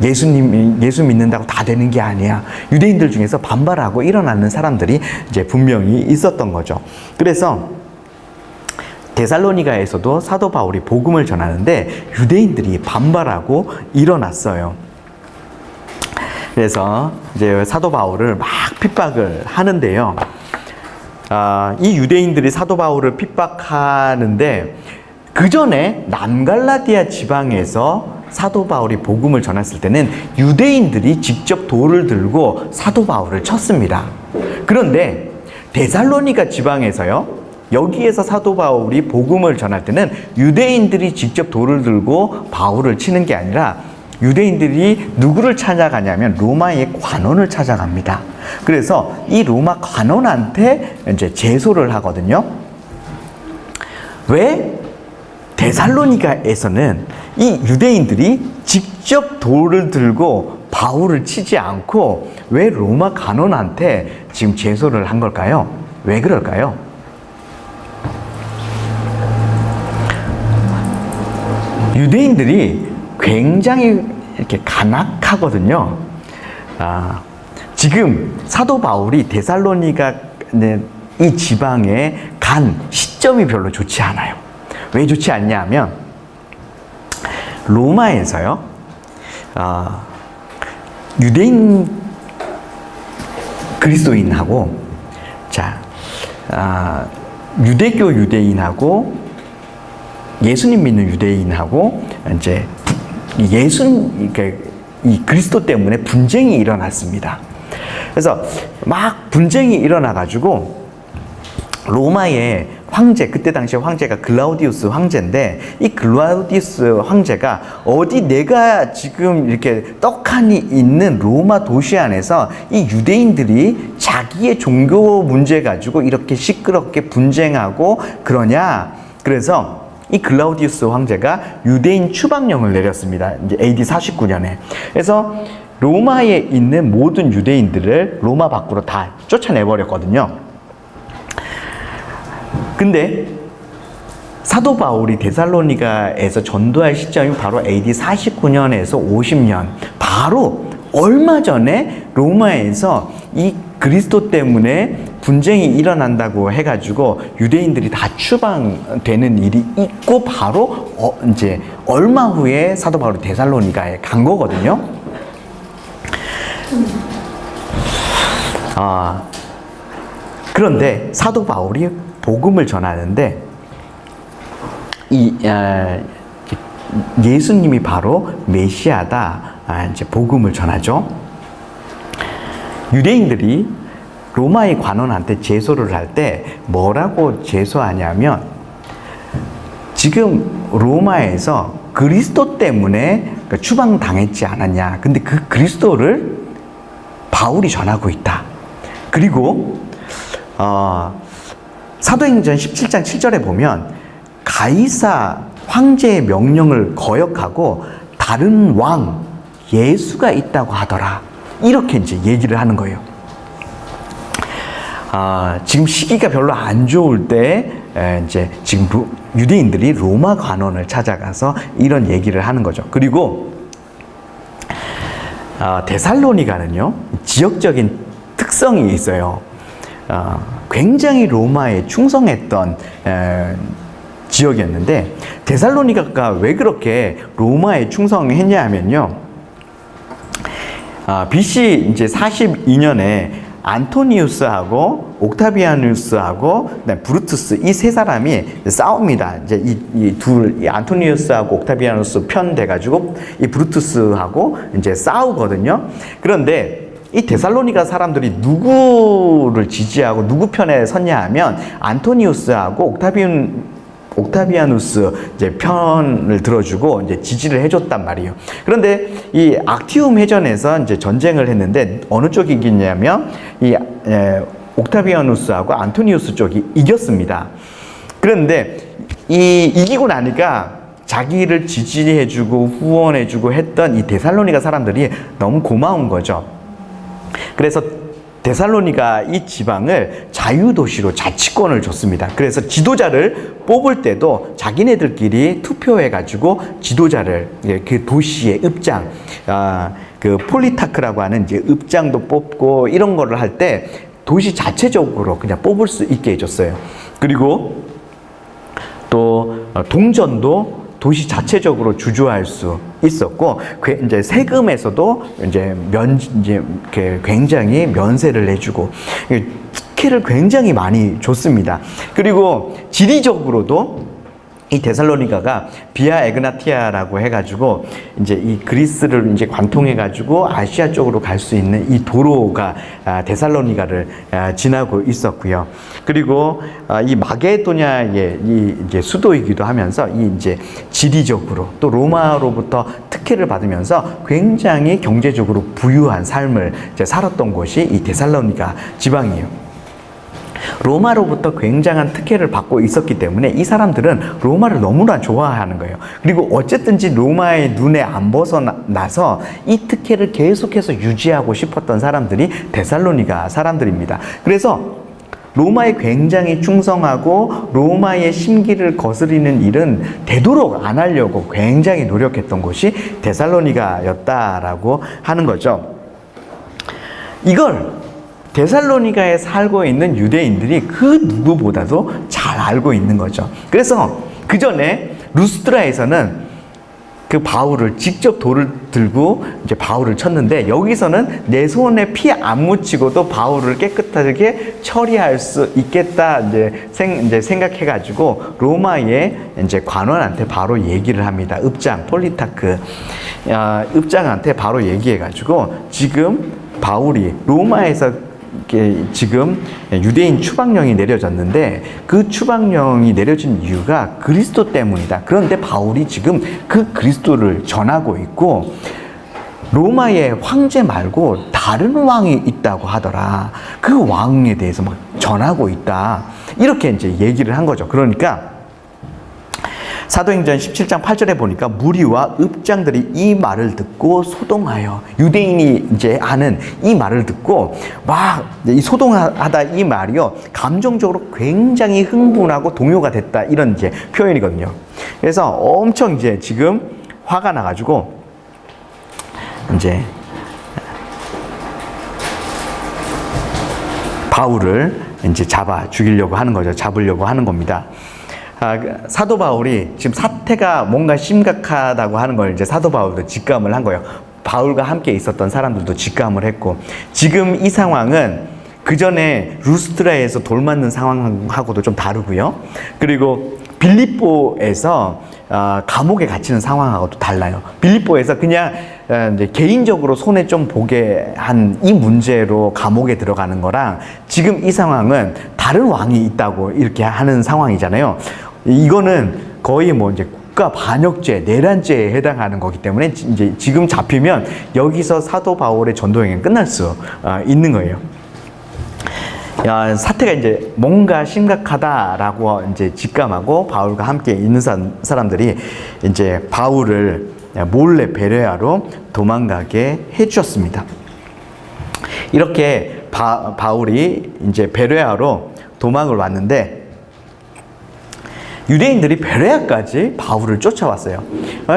예수 믿는다고 다 되는 게 아니야. 유대인들 중에서 반발하고 일어나는 사람들이 이제 분명히 있었던 거죠. 그래서 데살로니가에서도 사도 바울이 복음을 전하는데 유대인들이 반발하고 일어났어요. 그래서 이제 사도 바울을 막 핍박을 하는데요. 이 유대인들이 사도 바울을 핍박하는데, 그 전에 남갈라디아 지방에서 사도 바울이 복음을 전했을 때는 유대인들이 직접 돌을 들고 사도 바울을 쳤습니다. 그런데 데살로니가 지방에서요, 여기에서 사도 바울이 복음을 전할 때는 유대인들이 직접 돌을 들고 바울을 치는 게 아니라 유대인들이 누구를 찾아가냐면 로마의 관원을 찾아갑니다. 그래서 이 로마 관원한테 이제 제소를 하거든요. 왜? 데살로니가에서는 이 유대인들이 직접 돌을 들고 바울을 치지 않고 왜 로마 간원한테 지금 제소를 한 걸까요? 왜 그럴까요? 유대인들이 굉장히 이렇게 간악하거든요. 지금 사도 바울이 데살로니가 이 지방에 간 시점이 별로 좋지 않아요. 왜 좋지 않냐 하면 로마에서요, 유대인 그리스도인하고 유대교 유대인하고 예수님 믿는 유대인하고 이제 이 그리스도 때문에 분쟁이 일어났습니다. 그래서 막 분쟁이 일어나가지고 로마의 황제, 그때 당시에 황제가 글라우디우스 황제인데, 이 글라우디우스 황제가 어디 내가 지금 이렇게 떡하니 있는 로마 도시 안에서 이 유대인들이 자기의 종교 문제 가지고 이렇게 시끄럽게 분쟁하고 그러냐. 그래서 이 글라우디우스 황제가 유대인 추방령을 내렸습니다. 이제 AD 49년에. 그래서 로마에 있는 모든 유대인들을 로마 밖으로 다 쫓아내버렸거든요. 근데 사도 바울이 데살로니가에서 전도할 시점이 바로 AD 49년에서 50년, 바로 얼마 전에 로마에서 이 그리스도 때문에 분쟁이 일어난다고 해가지고 유대인들이 다 추방되는 일이 있고, 바로 이제 얼마 후에 사도 바울이 데살로니가에 간 거거든요. 그런데 사도 바울이 복음을 전하는데 예수님이 바로 메시아다, 이제 복음을 전하죠. 유대인들이 로마의 관원한테 제소를 할 때 뭐라고 제소하냐면, 지금 로마에서 그리스도 때문에 추방당했지 않았냐. 근데 그 그리스도를 바울이 전하고 있다. 그리고 사도행전 17장 7절에 보면 가이사 황제의 명령을 거역하고 다른 왕 예수가 있다고 하더라. 이렇게 이제 얘기를 하는 거예요. 지금 시기가 별로 안 좋을 때 이제 지금 유대인들이 로마 관원을 찾아가서 이런 얘기를 하는 거죠. 그리고 데살로니가는요, 지역적인 특성이 있어요. 굉장히 로마에 충성했던 지역이었는데, 데살로니가가 왜 그렇게 로마에 충성했냐 하면요, BC 이제 42년에 안토니우스하고 옥타비아누스하고 브루투스, 이 세 사람이 싸웁니다. 이제 이 안토니우스하고 옥타비아누스 편 돼가지고 이 브루투스하고 이제 싸우거든요. 그런데 이 데살로니가 사람들이 누구를 지지하고 누구 편에 섰냐 하면 안토니우스하고 옥타비아누스 이제 편을 들어주고 이제 지지를 해줬단 말이에요. 그런데 이 악티움 해전에서 이제 전쟁을 했는데 어느 쪽이 이겼냐면 이 옥타비아누스하고 안토니우스 쪽이 이겼습니다. 그런데 이기고 나니까 자기를 지지해주고 후원해주고 했던 이 데살로니가 사람들이 너무 고마운 거죠. 그래서 데살로니가 이 지방을 자유도시로 자치권을 줬습니다. 그래서 지도자를 뽑을 때도 자기네들끼리 투표해가지고 지도자를, 그 도시의 읍장, 그 폴리타크라고 하는 이제 읍장도 뽑고 이런 거를 할 때 도시 자체적으로 그냥 뽑을 수 있게 해줬어요. 그리고 또 동전도 도시 자체적으로 주주할 수 있었고, 이제 세금에서도 이제 굉장히 면세를 해주고 특혜를 굉장히 많이 줬습니다. 그리고 지리적으로도 이 데살로니가가 비아 에그나티아라고 해가지고 이제 이 그리스를 이제 관통해가지고 아시아 쪽으로 갈 수 있는 이 도로가 데살로니가를 지나고 있었고요. 그리고 이 마게도냐의 이 이제 수도이기도 하면서 이 이제 지리적으로 또 로마로부터 특혜를 받으면서 굉장히 경제적으로 부유한 삶을 이제 살았던 곳이 이 데살로니가 지방이에요. 로마로부터 굉장한 특혜를 받고 있었기 때문에 이 사람들은 로마를 너무나 좋아하는 거예요. 그리고 어쨌든지 로마의 눈에 안 벗어나서 이 특혜를 계속해서 유지하고 싶었던 사람들이 데살로니가 사람들입니다. 그래서 로마에 굉장히 충성하고 로마의 심기를 거스리는 일은 되도록 안 하려고 굉장히 노력했던 곳이 데살로니가였다라고 하는 거죠. 이걸 데살로니가에 살고 있는 유대인들이 그 누구보다도 잘 알고 있는 거죠. 그래서 그 전에 루스드라에서는 그 바울을 직접 돌을 들고 이제 바울을 쳤는데, 여기서는 내 손에 피 안 묻히고도 바울을 깨끗하게 처리할 수 있겠다 이제 생각해가지고 로마의 이제 관원한테 바로 얘기를 합니다. 읍장 폴리타크 읍장한테 바로 얘기해가지고 지금 바울이 로마에서 지금 유대인 추방령이 내려졌는데 그 추방령이 내려진 이유가 그리스도 때문이다. 그런데 바울이 지금 그 그리스도를 전하고 있고 로마의 황제 말고 다른 왕이 있다고 하더라. 그 왕에 대해서 막 전하고 있다. 이렇게 이제 얘기를 한 거죠. 그러니까 사도행전 17장 8절에 보니까 무리와 읍장들이 이 말을 듣고 소동하여, 유대인이 이제 하는 이 말을 듣고 막 이 소동하다 이 말이요, 감정적으로 굉장히 흥분하고 동요가 됐다, 이런 이제 표현이거든요. 그래서 엄청 이제 지금 화가 나가지고 이제 바울을 이제 잡아 죽이려고 하는 거죠. 잡으려고 하는 겁니다. 사도 바울이 지금 사태가 뭔가 심각하다고 하는 걸 이제 사도 바울도 직감을 한 거예요. 바울과 함께 있었던 사람들도 직감을 했고, 지금 이 상황은 그 전에 루스트라에서 돌 맞는 상황하고도 좀 다르고요. 그리고 빌립보에서 감옥에 갇히는 상황하고도 달라요. 빌립보에서 그냥 이제 개인적으로 손에 좀 보게 한 이 문제로 감옥에 들어가는 거랑 지금 이 상황은 다른 왕이 있다고 이렇게 하는 상황이잖아요. 이거는 거의 뭐 이제 국가 반역죄, 내란죄에 해당하는 거기 때문에 이제 지금 잡히면 여기서 사도 바울의 전도행은 끝날 수 있는 거예요. 사태가 이제 뭔가 심각하다라고 이제 직감하고 바울과 함께 있는 사람들이 이제 바울을 몰래 베레아로 도망가게 해주었습니다. 이렇게 바울이 이제 베레아로 도망을 왔는데 유대인들이 베레아까지 바울을 쫓아왔어요.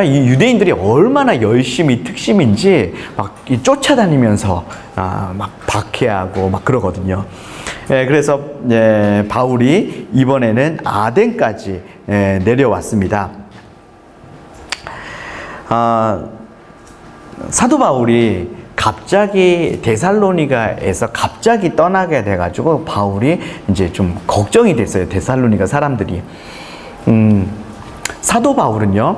이 유대인들이 얼마나 열심히 특심인지 막 쫓아다니면서 막 박해하고 막 그러거든요. 그래서 바울이 이번에는 아덴까지 내려왔습니다. 사도 바울이 갑자기 데살로니가에서 갑자기 떠나게 돼가지고 바울이 이제 좀 걱정이 됐어요. 데살로니가 사람들이. 사도 바울은요,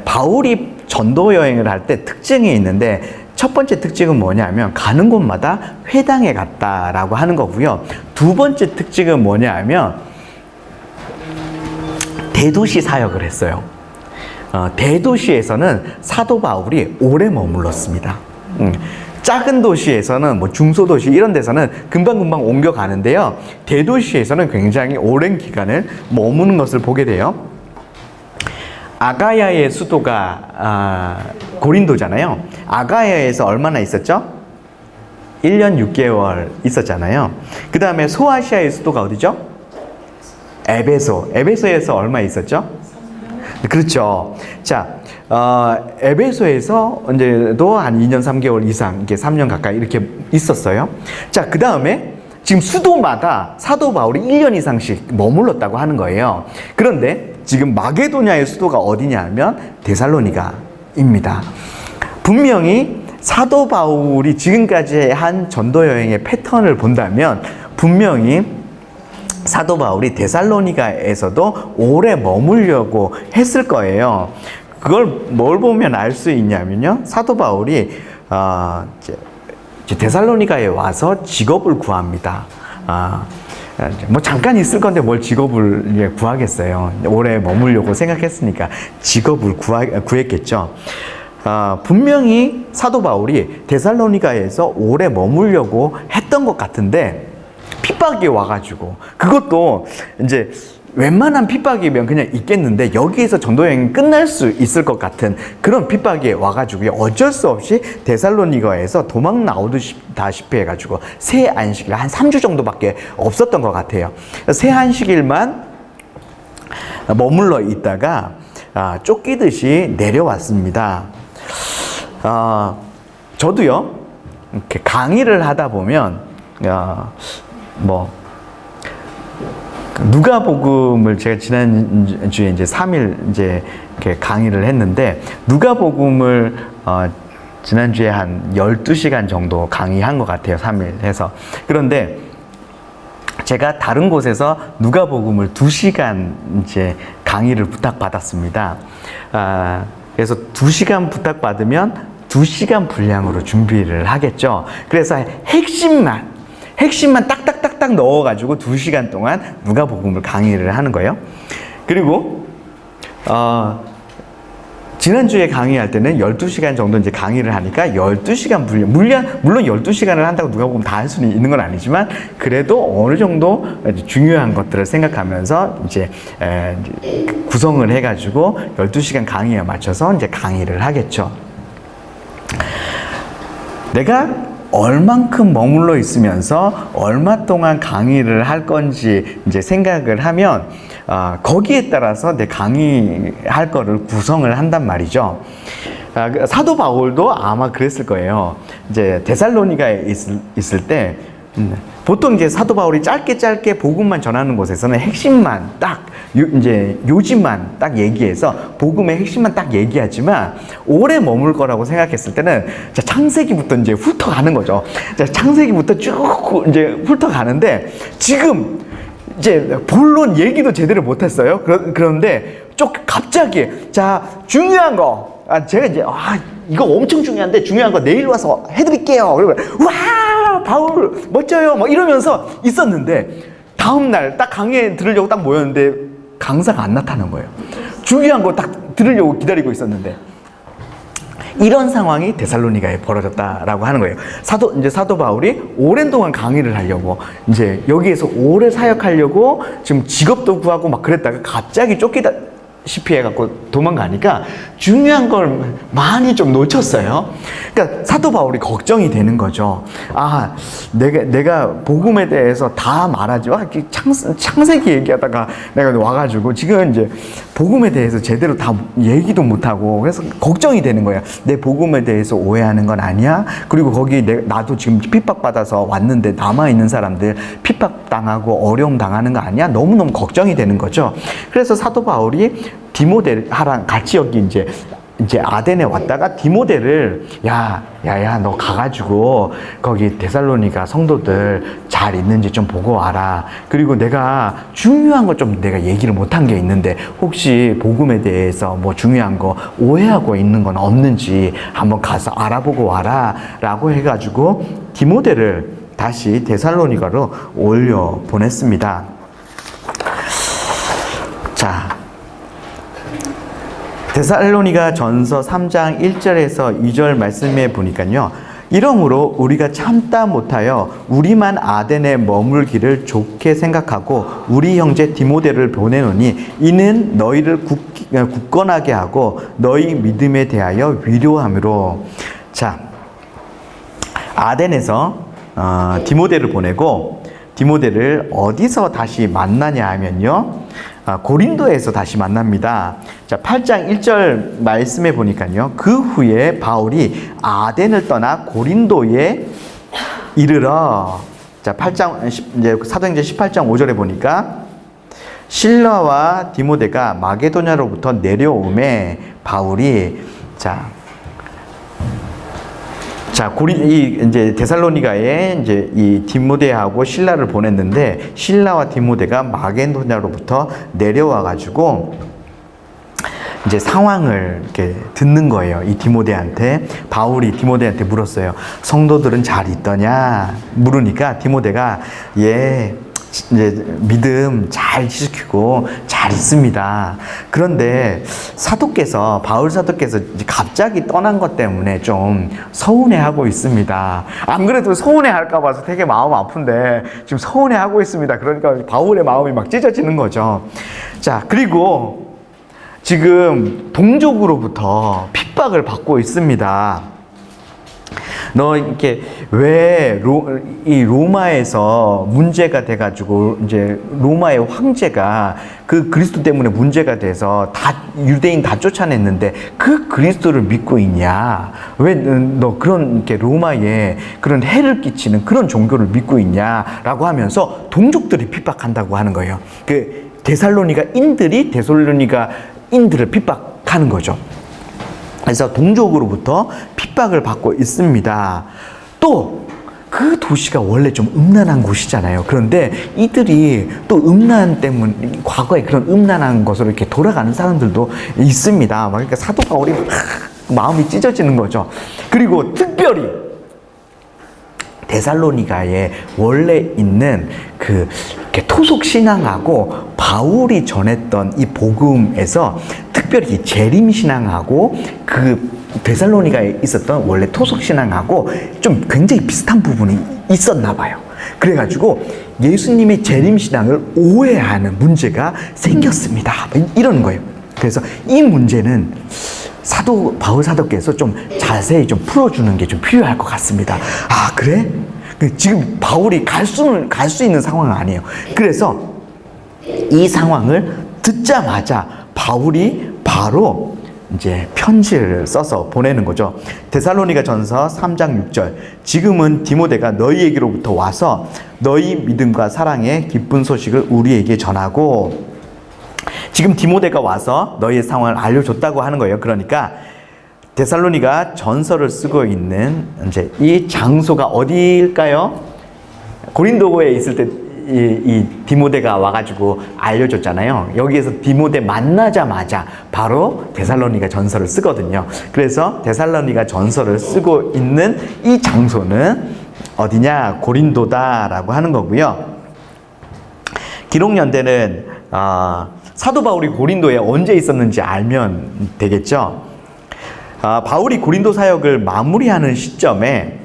바울이 전도 여행을 할 때 특징이 있는데, 첫 번째 특징은 뭐냐면 가는 곳마다 회당에 갔다라고 하는 거고요. 두 번째 특징은 뭐냐면 대도시 사역을 했어요. 대도시에서는 사도 바울이 오래 머물렀습니다. 작은 도시에서는 뭐 중소도시 이런 데서는 금방금방 옮겨가는데요. 대도시에서는 굉장히 오랜 기간을 머무는 것을 보게 돼요. 아가야의 수도가 고린도잖아요. 아가야에서 얼마나 있었죠? 1년 6개월 있었잖아요. 그 다음에 소아시아의 수도가 어디죠? 에베소. 에베소에서 얼마 있었죠? 그렇죠. 자, 에베소에서 언제도 한 2년 3개월 이상, 이게 3년 가까이 이렇게 있었어요. 자, 그 다음에 지금 수도마다 사도 바울이 1년 이상씩 머물렀다고 하는 거예요. 그런데 지금 마게도냐의 수도가 어디냐면 데살로니가입니다. 분명히 사도 바울이 지금까지 한 전도 여행의 패턴을 본다면 분명히 사도 바울이 데살로니가에서도 오래 머물려고 했을 거예요. 그걸 뭘 보면 알 수 있냐면요, 사도 바울이 데살로니가에 와서 직업을 구합니다. 뭐 잠깐 있을 건데 뭘 직업을 구하겠어요. 오래 머물려고 생각했으니까 직업을 구했겠죠. 분명히 사도 바울이 데살로니가에서 오래 머물려고 했던 것 같은데 핍박이 와가지고 그것도 이제 웬만한 핍박이면 그냥 있겠는데 여기에서 전도 여행이 끝날 수 있을 것 같은 그런 핍박이 와가지고 어쩔 수 없이 데살로니가에서 도망 나오다시피 해가지고 새 안식일 한 3주 정도밖에 없었던 것 같아요. 새 안식일만 머물러 있다가 쫓기듯이 내려왔습니다. 저도요 이렇게 강의를 하다 보면 누가복음을 제가 지난주에 이제 3일 이제 이렇게 강의를 했는데 누가복음을 지난주에 한 12시간 정도 강의한 것 같아요. 3일 해서. 그런데 제가 다른 곳에서 누가복음을 2시간 이제 강의를 부탁받았습니다. 그래서 2시간 부탁받으면 2시간 분량으로 준비를 하겠죠. 그래서 핵심만 딱딱딱딱 넣어가지고 2시간 동안 누가복음을 강의를 하는 거예요. 그리고 지난주에 강의할 때는 12시간 정도 이제 강의를 하니까 12시간 물론 12시간을 한다고 누가복음 다 할 수는 있는 건 아니지만 그래도 어느 정도 중요한 것들을 생각하면서 이제 구성을 해가지고 12시간 강의에 맞춰서 이제 강의를 하겠죠. 내가 얼만큼 머물러 있으면서 얼마 동안 강의를 할 건지 이제 생각을 하면 거기에 따라서 내 강의할 거를 구성을 한단 말이죠. 사도 바울도 아마 그랬을 거예요. 이제 데살로니가에 있을 때 보통 이제 사도 바울이 짧게 복음만 전하는 곳에서는 핵심만 딱 이제 요지만 딱 얘기해서 복음의 핵심만 딱 얘기하지만 오래 머물 거라고 생각했을 때는 창세기부터 이제 훑어가는 거죠. 창세기부터 쭉 이제 훑어가는데 지금 이제 본론 얘기도 제대로 못했어요. 그런데 갑자기 중요한 거 제가 이제 이거 엄청 중요한데 중요한 거 내일 와서 해드릴게요. 그리고 와 바울 멋져요. 막 이러면서 있었는데 다음날 딱 강의 들으려고 딱 모였는데 강사가 안 나타난 거예요. 중요한 거 딱 들으려고 기다리고 있었는데 이런 상황이 데살로니가에 벌어졌다라고 하는 거예요. 사도 바울이 오랜 동안 강의를 하려고 이제 여기에서 오래 사역하려고 지금 직업도 구하고 막 그랬다가 갑자기 쫓기다시피 해갖고 도망가니까 중요한 걸 많이 좀 놓쳤어요. 그러니까 사도 바울이 걱정이 되는 거죠. 내가 복음에 대해서 다 말하지 창세기 얘기하다가 내가 와가지고 지금 이제 복음에 대해서 제대로 다 얘기도 못하고 그래서 걱정이 되는 거야. 내 복음에 대해서 오해하는 건 아니야? 그리고 거기 나도 지금 핍박받아서 왔는데 남아있는 사람들 핍박당하고 어려움 당하는 거 아니야? 너무너무 걱정이 되는 거죠. 그래서 사도 바울이 디모데랑 같이 여기 이제 아덴에 왔다가 디모데를 너 가가지고 거기 데살로니가 성도들 잘 있는지 좀 보고 와라. 그리고 내가 중요한 거 좀 내가 얘기를 못한 게 있는데 혹시 복음에 대해서 뭐 중요한 거 오해하고 있는 건 없는지 한번 가서 알아보고 와라 라고 해가지고 디모데를 다시 데살로니가로 올려 보냈습니다. 자, 데살로니가 전서 3장 1절에서 2절 말씀해 보니까요. 이러므로 우리가 참다 못하여 우리만 아덴에 머물기를 좋게 생각하고 우리 형제 디모데를 보내노니 이는 너희를 굳건하게 하고 너희 믿음에 대하여 위로함으로. 자, 아덴에서 디모데를 보내고 디모데를 어디서 다시 만나냐 하면요. 고린도에서 다시 만납니다. 자, 8장 1절 말씀해 보니까요. 그 후에 바울이 아덴을 떠나 고린도에 이르러. 자, 8장 이제 사도행전 18장 5절에 보니까 실라와 디모데가 마게도냐로부터 내려오매 바울이 이제 데살로니가에 이제 이 디모데하고 실라를 보냈는데 실라와 디모데가 마게도냐로부터 내려와가지고 이제 상황을 이렇게 듣는 거예요. 이 디모데한테 바울이 디모데한테 물었어요. 성도들은 잘 있더냐? 물으니까 디모데가 이제 믿음 잘 지키고 잘 있습니다. 그런데 바울 사도께서 이제 갑자기 떠난 것 때문에 좀 서운해하고 있습니다. 안 그래도 서운해할까 봐서 되게 마음 아픈데 지금 서운해하고 있습니다. 그러니까 바울의 마음이 막 찢어지는 거죠. 자, 그리고 지금 동족으로부터 핍박을 받고 있습니다. 너 이렇게 왜 이 로마에서 문제가 돼가지고 이제 로마의 황제가 그 그리스도 때문에 문제가 돼서 다 유대인 다 쫓아냈는데 그 그리스도를 믿고 있냐? 왜 너 그런 이렇게 로마에 그런 해를 끼치는 그런 종교를 믿고 있냐라고 하면서 동족들이 핍박한다고 하는 거예요. 그 데살로니가인들을 핍박하는 거죠. 그래서 동족으로부터 핍박을 받고 있습니다. 또 그 도시가 원래 좀 음란한 곳이잖아요. 그런데 이들이 또 음란 때문에 과거에 그런 음란한 것으로 이렇게 돌아가는 사람들도 있습니다. 그러니까 사도 바울이 마음이 찢어지는 거죠. 그리고 특별히 데살로니가에 원래 있는 그 토속 신앙하고 바울이 전했던 이 복음에서 특별히 재림 신앙하고 그 데살로니가에 있었던 원래 토속 신앙하고 좀 굉장히 비슷한 부분이 있었나 봐요. 그래가지고 예수님의 재림 신앙을 오해하는 문제가 생겼습니다. 이런 거예요. 그래서 이 문제는 바울 사도께서 좀 자세히 좀 풀어주는 게 좀 필요할 것 같습니다. 아, 그래? 지금 바울이 갈 수 있는 상황은 아니에요. 그래서 이 상황을 듣자마자 바울이 바로 이제 편지를 써서 보내는 거죠. 데살로니가 전서 3장 6절. 지금은 디모데가 너희에게로부터 와서 너희 믿음과 사랑의 기쁜 소식을 우리에게 전하고, 지금 디모데가 와서 너희의 상황을 알려줬다고 하는 거예요. 그러니까 데살로니가 전서를 쓰고 있는 이제 이 장소가 어디일까요? 고린도에 있을 때 이 디모데가 와가지고 알려줬잖아요. 여기에서 디모데 만나자마자 바로 데살로니가 전서를 쓰거든요. 그래서 데살로니가 전서를 쓰고 있는 이 장소는 어디냐? 고린도다라고 하는 거고요. 기록연대는 사도 바울이 고린도에 언제 있었는지 알면 되겠죠. 바울이 고린도 사역을 마무리하는 시점에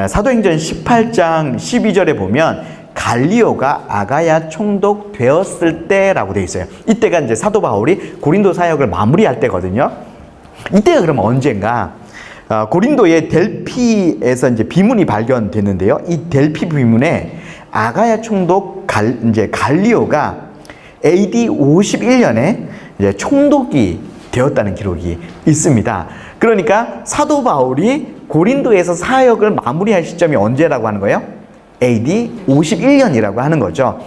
사도행전 18장 12절에 보면 갈리오가 아가야 총독 되었을 때라고 되어 있어요. 이때가 이제 사도 바울이 고린도 사역을 마무리할 때거든요. 이때가 그러면 언젠가? 고린도의 델피에서 이제 비문이 발견됐는데요. 이 델피 비문에 아가야 총독 갈리오가 AD 51년에 이제 총독이 되었다는 기록이 있습니다. 그러니까 사도 바울이 고린도에서 사역을 마무리할 시점이 언제라고 하는 거예요? AD 51년이라고 하는 거죠.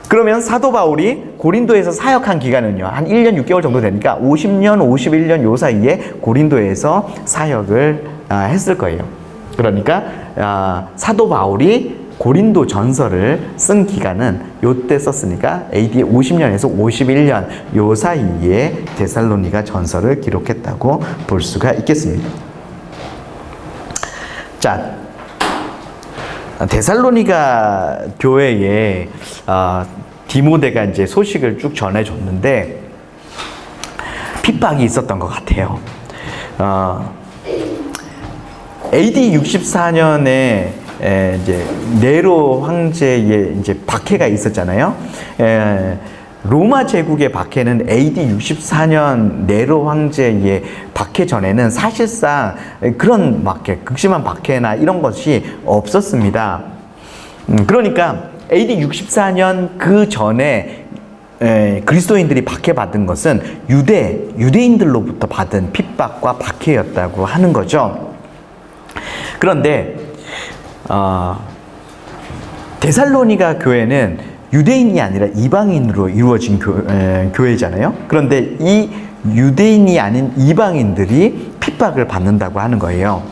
그러면 사도 바울이 고린도에서 사역한 기간은요, 한 1년 6개월 정도 되니까 50년, 51년 요 사이에 고린도에서 사역을 했을 거예요. 그러니까 사도 바울이 고린도 전서를 쓴 기간은 요때 썼으니까 AD 50년에서 51년 요 사이에 데살로니가 전서를 기록했다고 볼 수가 있겠습니다. 자, 데살로니가 교회에 디모데가 이제 소식을 쭉 전해줬는데 핍박이 있었던 것 같아요. AD 64년에 이제 네로 황제의 이제 박해가 있었잖아요. 로마 제국의 박해는 AD 64년 네로 황제의 박해 전에는 사실상 그런 박해, 극심한 박해나 이런 것이 없었습니다. 그러니까 AD 64년 그 전에 그리스도인들이 박해받은 것은 유대인들로부터 받은 핍박과 박해였다고 하는 거죠. 그런데 데살로니가 교회는 유대인이 아니라 이방인으로 이루어진 교회잖아요. 그런데 이 유대인이 아닌 이방인들이 핍박을 받는다고 하는 거예요.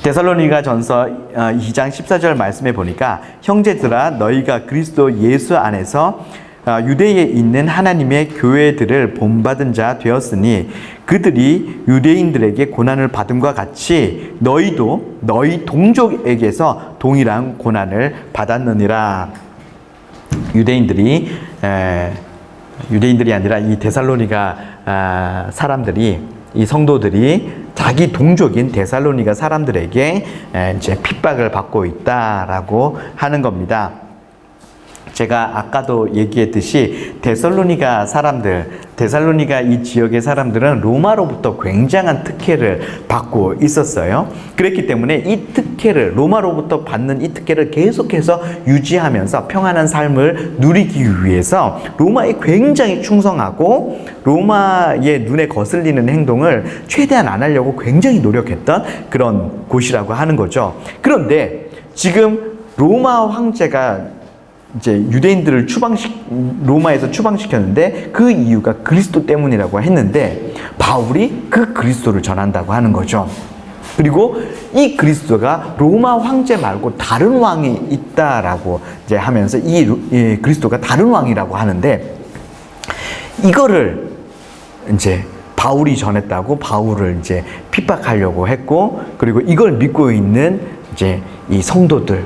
데살로니가 전서 2장 14절 말씀에 보니까 형제들아 너희가 그리스도 예수 안에서 유대에 있는 하나님의 교회들을 본받은 자 되었으니 그들이 유대인들에게 고난을 받음과 같이 너희도 너희 동족에게서 동일한 고난을 받았느니라. 유대인들이 아니라 이 데살로니가 사람들이, 이 성도들이 자기 동족인 데살로니가 사람들에게 이제 핍박을 받고 있다라고 하는 겁니다. 제가 아까도 얘기했듯이 데살로니가 이 지역의 사람들은 로마로부터 굉장한 특혜를 받고 있었어요. 그랬기 때문에 이 특혜를, 로마로부터 받는 이 특혜를 계속해서 유지하면서 평안한 삶을 누리기 위해서 로마에 굉장히 충성하고 로마의 눈에 거슬리는 행동을 최대한 안 하려고 굉장히 노력했던 그런 곳이라고 하는 거죠. 그런데 지금 로마 황제가 이제 유대인들을 로마에서 추방시켰는데 그 이유가 그리스도 때문이라고 했는데 바울이 그 그리스도를 전한다고 하는 거죠. 그리고 이 그리스도가 로마 황제 말고 다른 왕이 있다라고 이제 하면서 이 그리스도가 다른 왕이라고 하는데 이거를 이제 바울이 전했다고 바울을 이제 핍박하려고 했고, 그리고 이걸 믿고 있는 이제 이 성도들,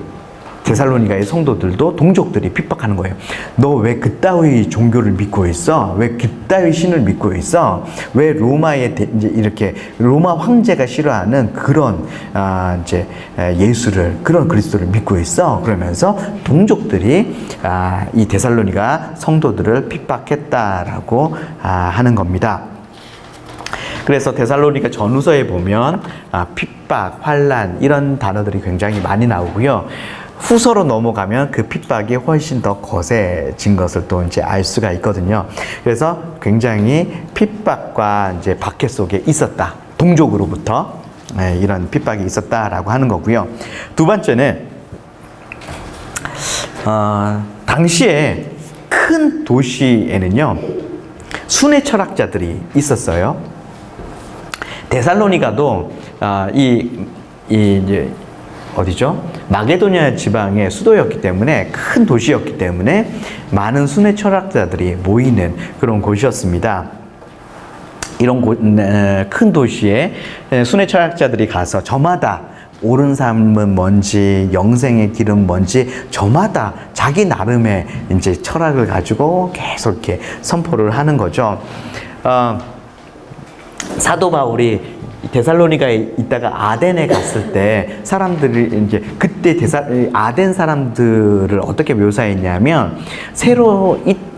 데살로니가의 성도들도 동족들이 핍박하는 거예요. 너 왜 그따위 종교를 믿고 있어? 왜 그따위 신을 믿고 있어? 왜 이제 이렇게 로마 황제가 싫어하는 그런 이제 예수를, 그런 그리스도를 믿고 있어? 그러면서 동족들이 이 데살로니가 성도들을 핍박했다라고 하는 겁니다. 그래서 데살로니가 전후서에 보면 핍박, 환난 이런 단어들이 굉장히 많이 나오고요. 후서로 넘어가면 그 핍박이 훨씬 더 거세진 것을 또 이제 알 수가 있거든요. 그래서 굉장히 핍박과 이제 박해 속에 있었다. 동족으로부터 이런 핍박이 있었다라고 하는 거고요. 두 번째는 당시에 큰 도시에는요 순회 철학자들이 있었어요. 데살로니가도 이제 어디죠? 마게도니아 지방의 수도였기 때문에, 큰 도시였기 때문에 많은 순회 철학자들이 모이는 그런 곳이었습니다. 이런 큰 도시에 순회 철학자들이 가서 저마다 옳은 삶은 뭔지, 영생의 길은 뭔지 저마다 자기 나름의 이제 철학을 가지고 계속 이렇게 선포를 하는 거죠. 사도 바울이 데살로니가에 있다가 아덴에 갔을 때 사람들이 이제 그때 아덴 사람들을 어떻게 묘사했냐면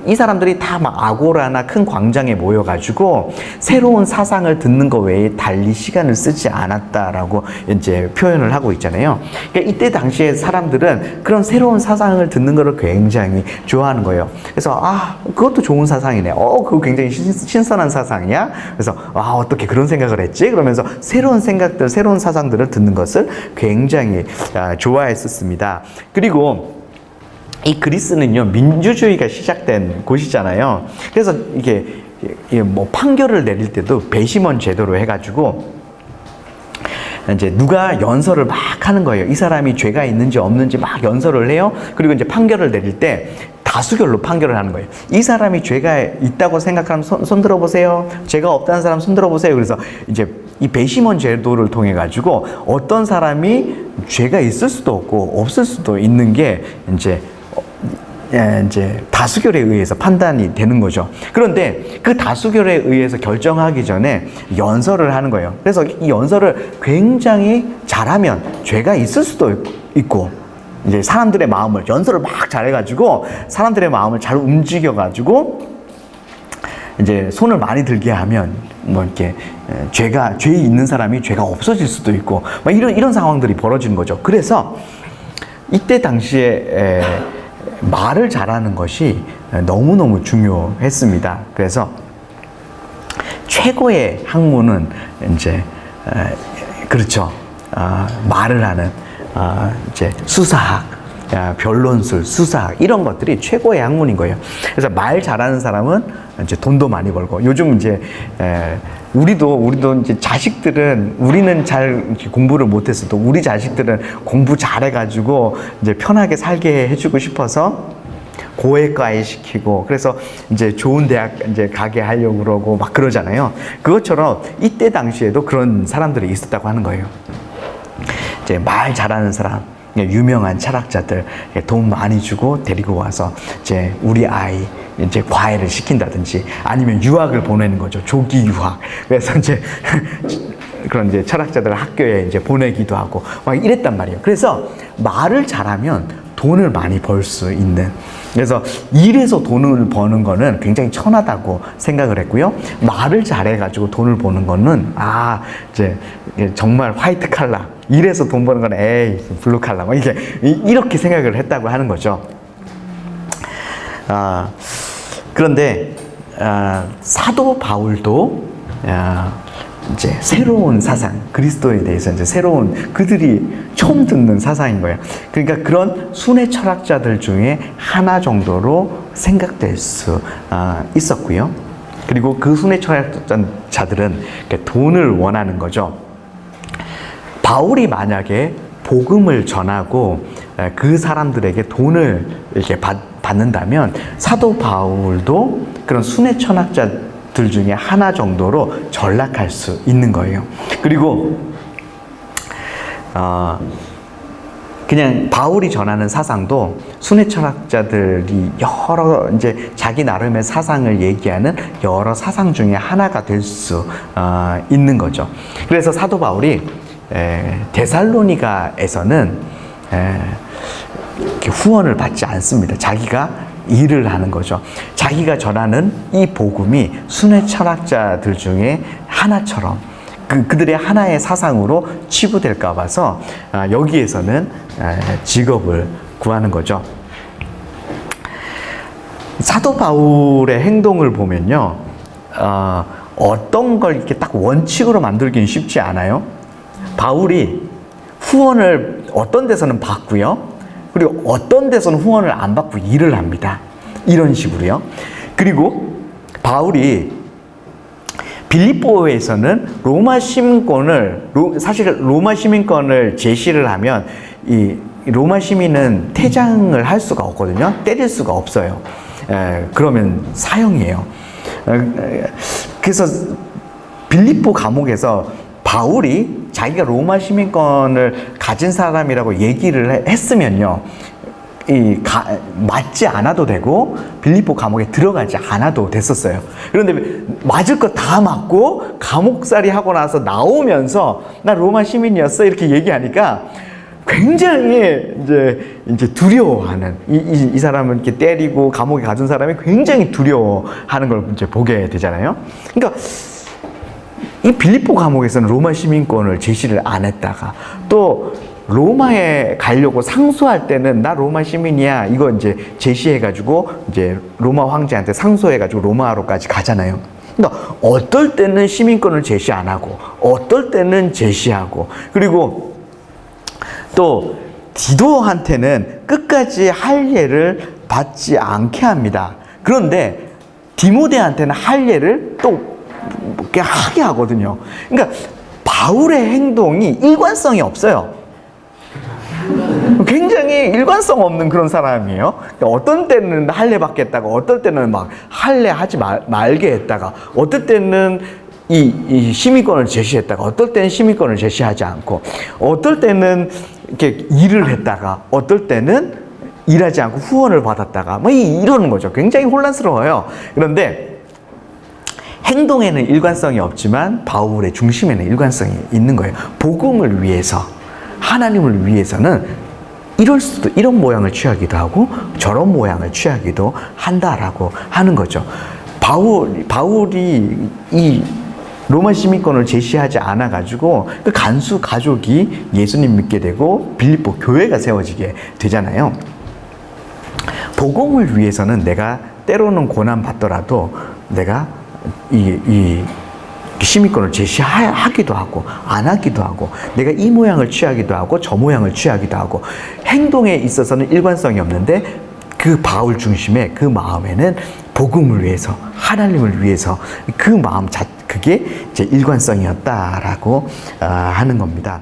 이 사람들이 다 막 아고라나 큰 광장에 모여가지고 새로운 사상을 듣는 것 외에 달리 시간을 쓰지 않았다라고 이제 표현을 하고 있잖아요. 그러니까 이때 당시에 사람들은 그런 새로운 사상을 듣는 것을 굉장히 좋아하는 거예요. 그래서 그것도 좋은 사상이네. 그거 굉장히 신선한 사상이야. 그래서 어떻게 그런 생각을 했지? 그러면서 새로운 생각들, 새로운 사상들을 듣는 것을 굉장히 좋아했었습니다. 그리고 이 그리스는요 민주주의가 시작된 곳이잖아요. 그래서 이게 뭐 판결을 내릴 때도 배심원 제도로 해가지고 이제 누가 연설을 막 하는 거예요. 이 사람이 죄가 있는지 없는지 막 연설을 해요. 그리고 이제 판결을 내릴 때 다수결로 판결을 하는 거예요. 이 사람이 죄가 있다고 생각하면 손 들어보세요. 죄가 없다는 사람 손 들어보세요. 그래서 이제 이 배심원 제도를 통해 가지고 어떤 사람이 죄가 있을 수도 없고 없을 수도 있는 게 이제 다수결에 의해서 판단이 되는 거죠. 그런데 그 다수결에 의해서 결정하기 전에 연설을 하는 거예요. 그래서 이 연설을 굉장히 잘하면 죄가 있을 수도 있고, 이제 사람들의 마음을, 연설을 막 잘해가지고 사람들의 마음을 잘 움직여가지고 이제 손을 많이 들게 하면 뭐 이렇게 죄 있는 사람이 죄가 없어질 수도 있고 막 이런 상황들이 벌어지는 거죠. 그래서 이때 당시에 말을 잘하는 것이 너무너무 중요했습니다. 그래서 최고의 학문은 이제 그렇죠. 말을 하는 이제 수사학, 변론술, 수사학 이런 것들이 최고의 학문인 거예요. 그래서 말 잘하는 사람은 이제 돈도 많이 벌고, 요즘 이제 우리도 이제 자식들은, 우리는 잘 공부를 못했어도 우리 자식들은 공부 잘해가지고 이제 편하게 살게 해주고 싶어서 고액과외 시키고, 그래서 이제 좋은 대학 이제 가게 하려고 그러고 막 그러잖아요. 그것처럼 이때 당시에도 그런 사람들이 있었다고 하는 거예요. 이제 말 잘하는 사람, 유명한 철학자들 돈 많이 주고 데리고 와서 이제 우리 아이 이제 과외를 시킨다든지 아니면 유학을 보내는 거죠. 조기 유학. 그래서 이제 그런 이제 철학자들 학교에 이제 보내기도 하고 막 이랬단 말이에요. 그래서 말을 잘하면 돈을 많이 벌 수 있는, 그래서 일에서 돈을 버는 거는 굉장히 천하다고 생각을 했고요. 말을 잘해가지고 돈을 버는 거는 이제 정말 화이트 칼라, 일에서 돈 버는 건 에이 블루 칼라, 막 이렇게 생각을 했다고 하는 거죠. 그런데 사도 바울도 이제 새로운 사상, 그리스도에 대해서 이제 새로운, 그들이 처음 듣는 사상인 거예요. 그러니까 그런 순회 철학자들 중에 하나 정도로 생각될 수 있었고요. 그리고 그 순회 철학자들은 돈을 원하는 거죠. 바울이 만약에 복음을 전하고 그 사람들에게 돈을 이렇게 받는다면 사도 바울도 그런 순회 철학자들 중에 하나 정도로 전락할 수 있는 거예요. 그리고 그냥 바울이 전하는 사상도 순회 철학자들이 여러 이제 자기 나름의 사상을 얘기하는 여러 사상 중에 하나가 될 수 있는 거죠. 그래서 사도 바울이 데살로니가에서는 이렇게 후원을 받지 않습니다. 자기가 일을 하는 거죠. 자기가 전하는 이 복음이 순회 철학자들 중에 하나처럼 그들의 하나의 사상으로 치부될까 봐서 여기에서는 직업을 구하는 거죠. 사도 바울의 행동을 보면요, 어떤 걸 이렇게 딱 원칙으로 만들기는 쉽지 않아요. 바울이 후원을 어떤 데서는 받고요, 그리고 어떤 데서는 후원을 안 받고 일을 합니다. 이런 식으로요. 그리고 바울이 빌립보에서는 로마 시민권을, 사실 로마 시민권을 제시를 하면 이 로마 시민은 퇴장을 할 수가 없거든요. 때릴 수가 없어요. 그러면 사형이에요. 그래서 빌립보 감옥에서 바울이 자기가 로마 시민권을 가진 사람이라고 얘기를 했으면요, 맞지 않아도 되고 빌립보 감옥에 들어가지 않아도 됐었어요. 그런데 맞을 거 다 맞고 감옥살이 하고 나서 나오면서 나 로마 시민이었어 이렇게 얘기하니까 굉장히 이제 두려워하는, 이 사람을 이렇게 때리고 감옥에 가둔 사람이 굉장히 두려워하는 걸 이제 보게 되잖아요. 그러니까 이 빌립보 감옥에서는 로마 시민권을 제시를 안 했다가 또 로마에 가려고 상소할 때는 나 로마 시민이야 이거 이제 제시해가지고 이제 로마 황제한테 상소해가지고 로마로까지 가잖아요. 그러니까 어떨 때는 시민권을 제시 안 하고 어떨 때는 제시하고, 그리고 또 디도한테는 끝까지 할례를 받지 않게 합니다. 그런데 디모데한테는 할례를 또 하게 하거든요. 그러니까 바울의 행동이 일관성이 없어요. 굉장히 일관성 없는 그런 사람이에요. 어떤 때는 할례 받겠다가 어떨 때는 막 할례 하지 말게 했다가 어떨 때는 이 시민권을 제시했다가 어떨 때는 시민권을 제시하지 않고 어떨 때는 이렇게 일을 했다가 어떨 때는 일하지 않고 후원을 받았다가 뭐 이러는 거죠. 굉장히 혼란스러워요. 그런데 행동에는 일관성이 없지만 바울의 중심에는 일관성이 있는 거예요. 복음을 위해서, 하나님을 위해서는 이런 모양을 취하기도 하고 저런 모양을 취하기도 한다라고 하는 거죠. 바울이 이 로마 시민권을 제시하지 않아 가지고 그 간수 가족이 예수님 믿게 되고 빌립보 교회가 세워지게 되잖아요. 복음을 위해서는 내가 때로는 고난 받더라도 내가 이 시민권을 제시하기도 하고 안 하기도 하고 내가 이 모양을 취하기도 하고 저 모양을 취하기도 하고 행동에 있어서는 일관성이 없는데 그 바울 중심의 그 마음에는 복음을 위해서 하나님을 위해서 그 마음 그게 이제 일관성이었다라고 하는 겁니다.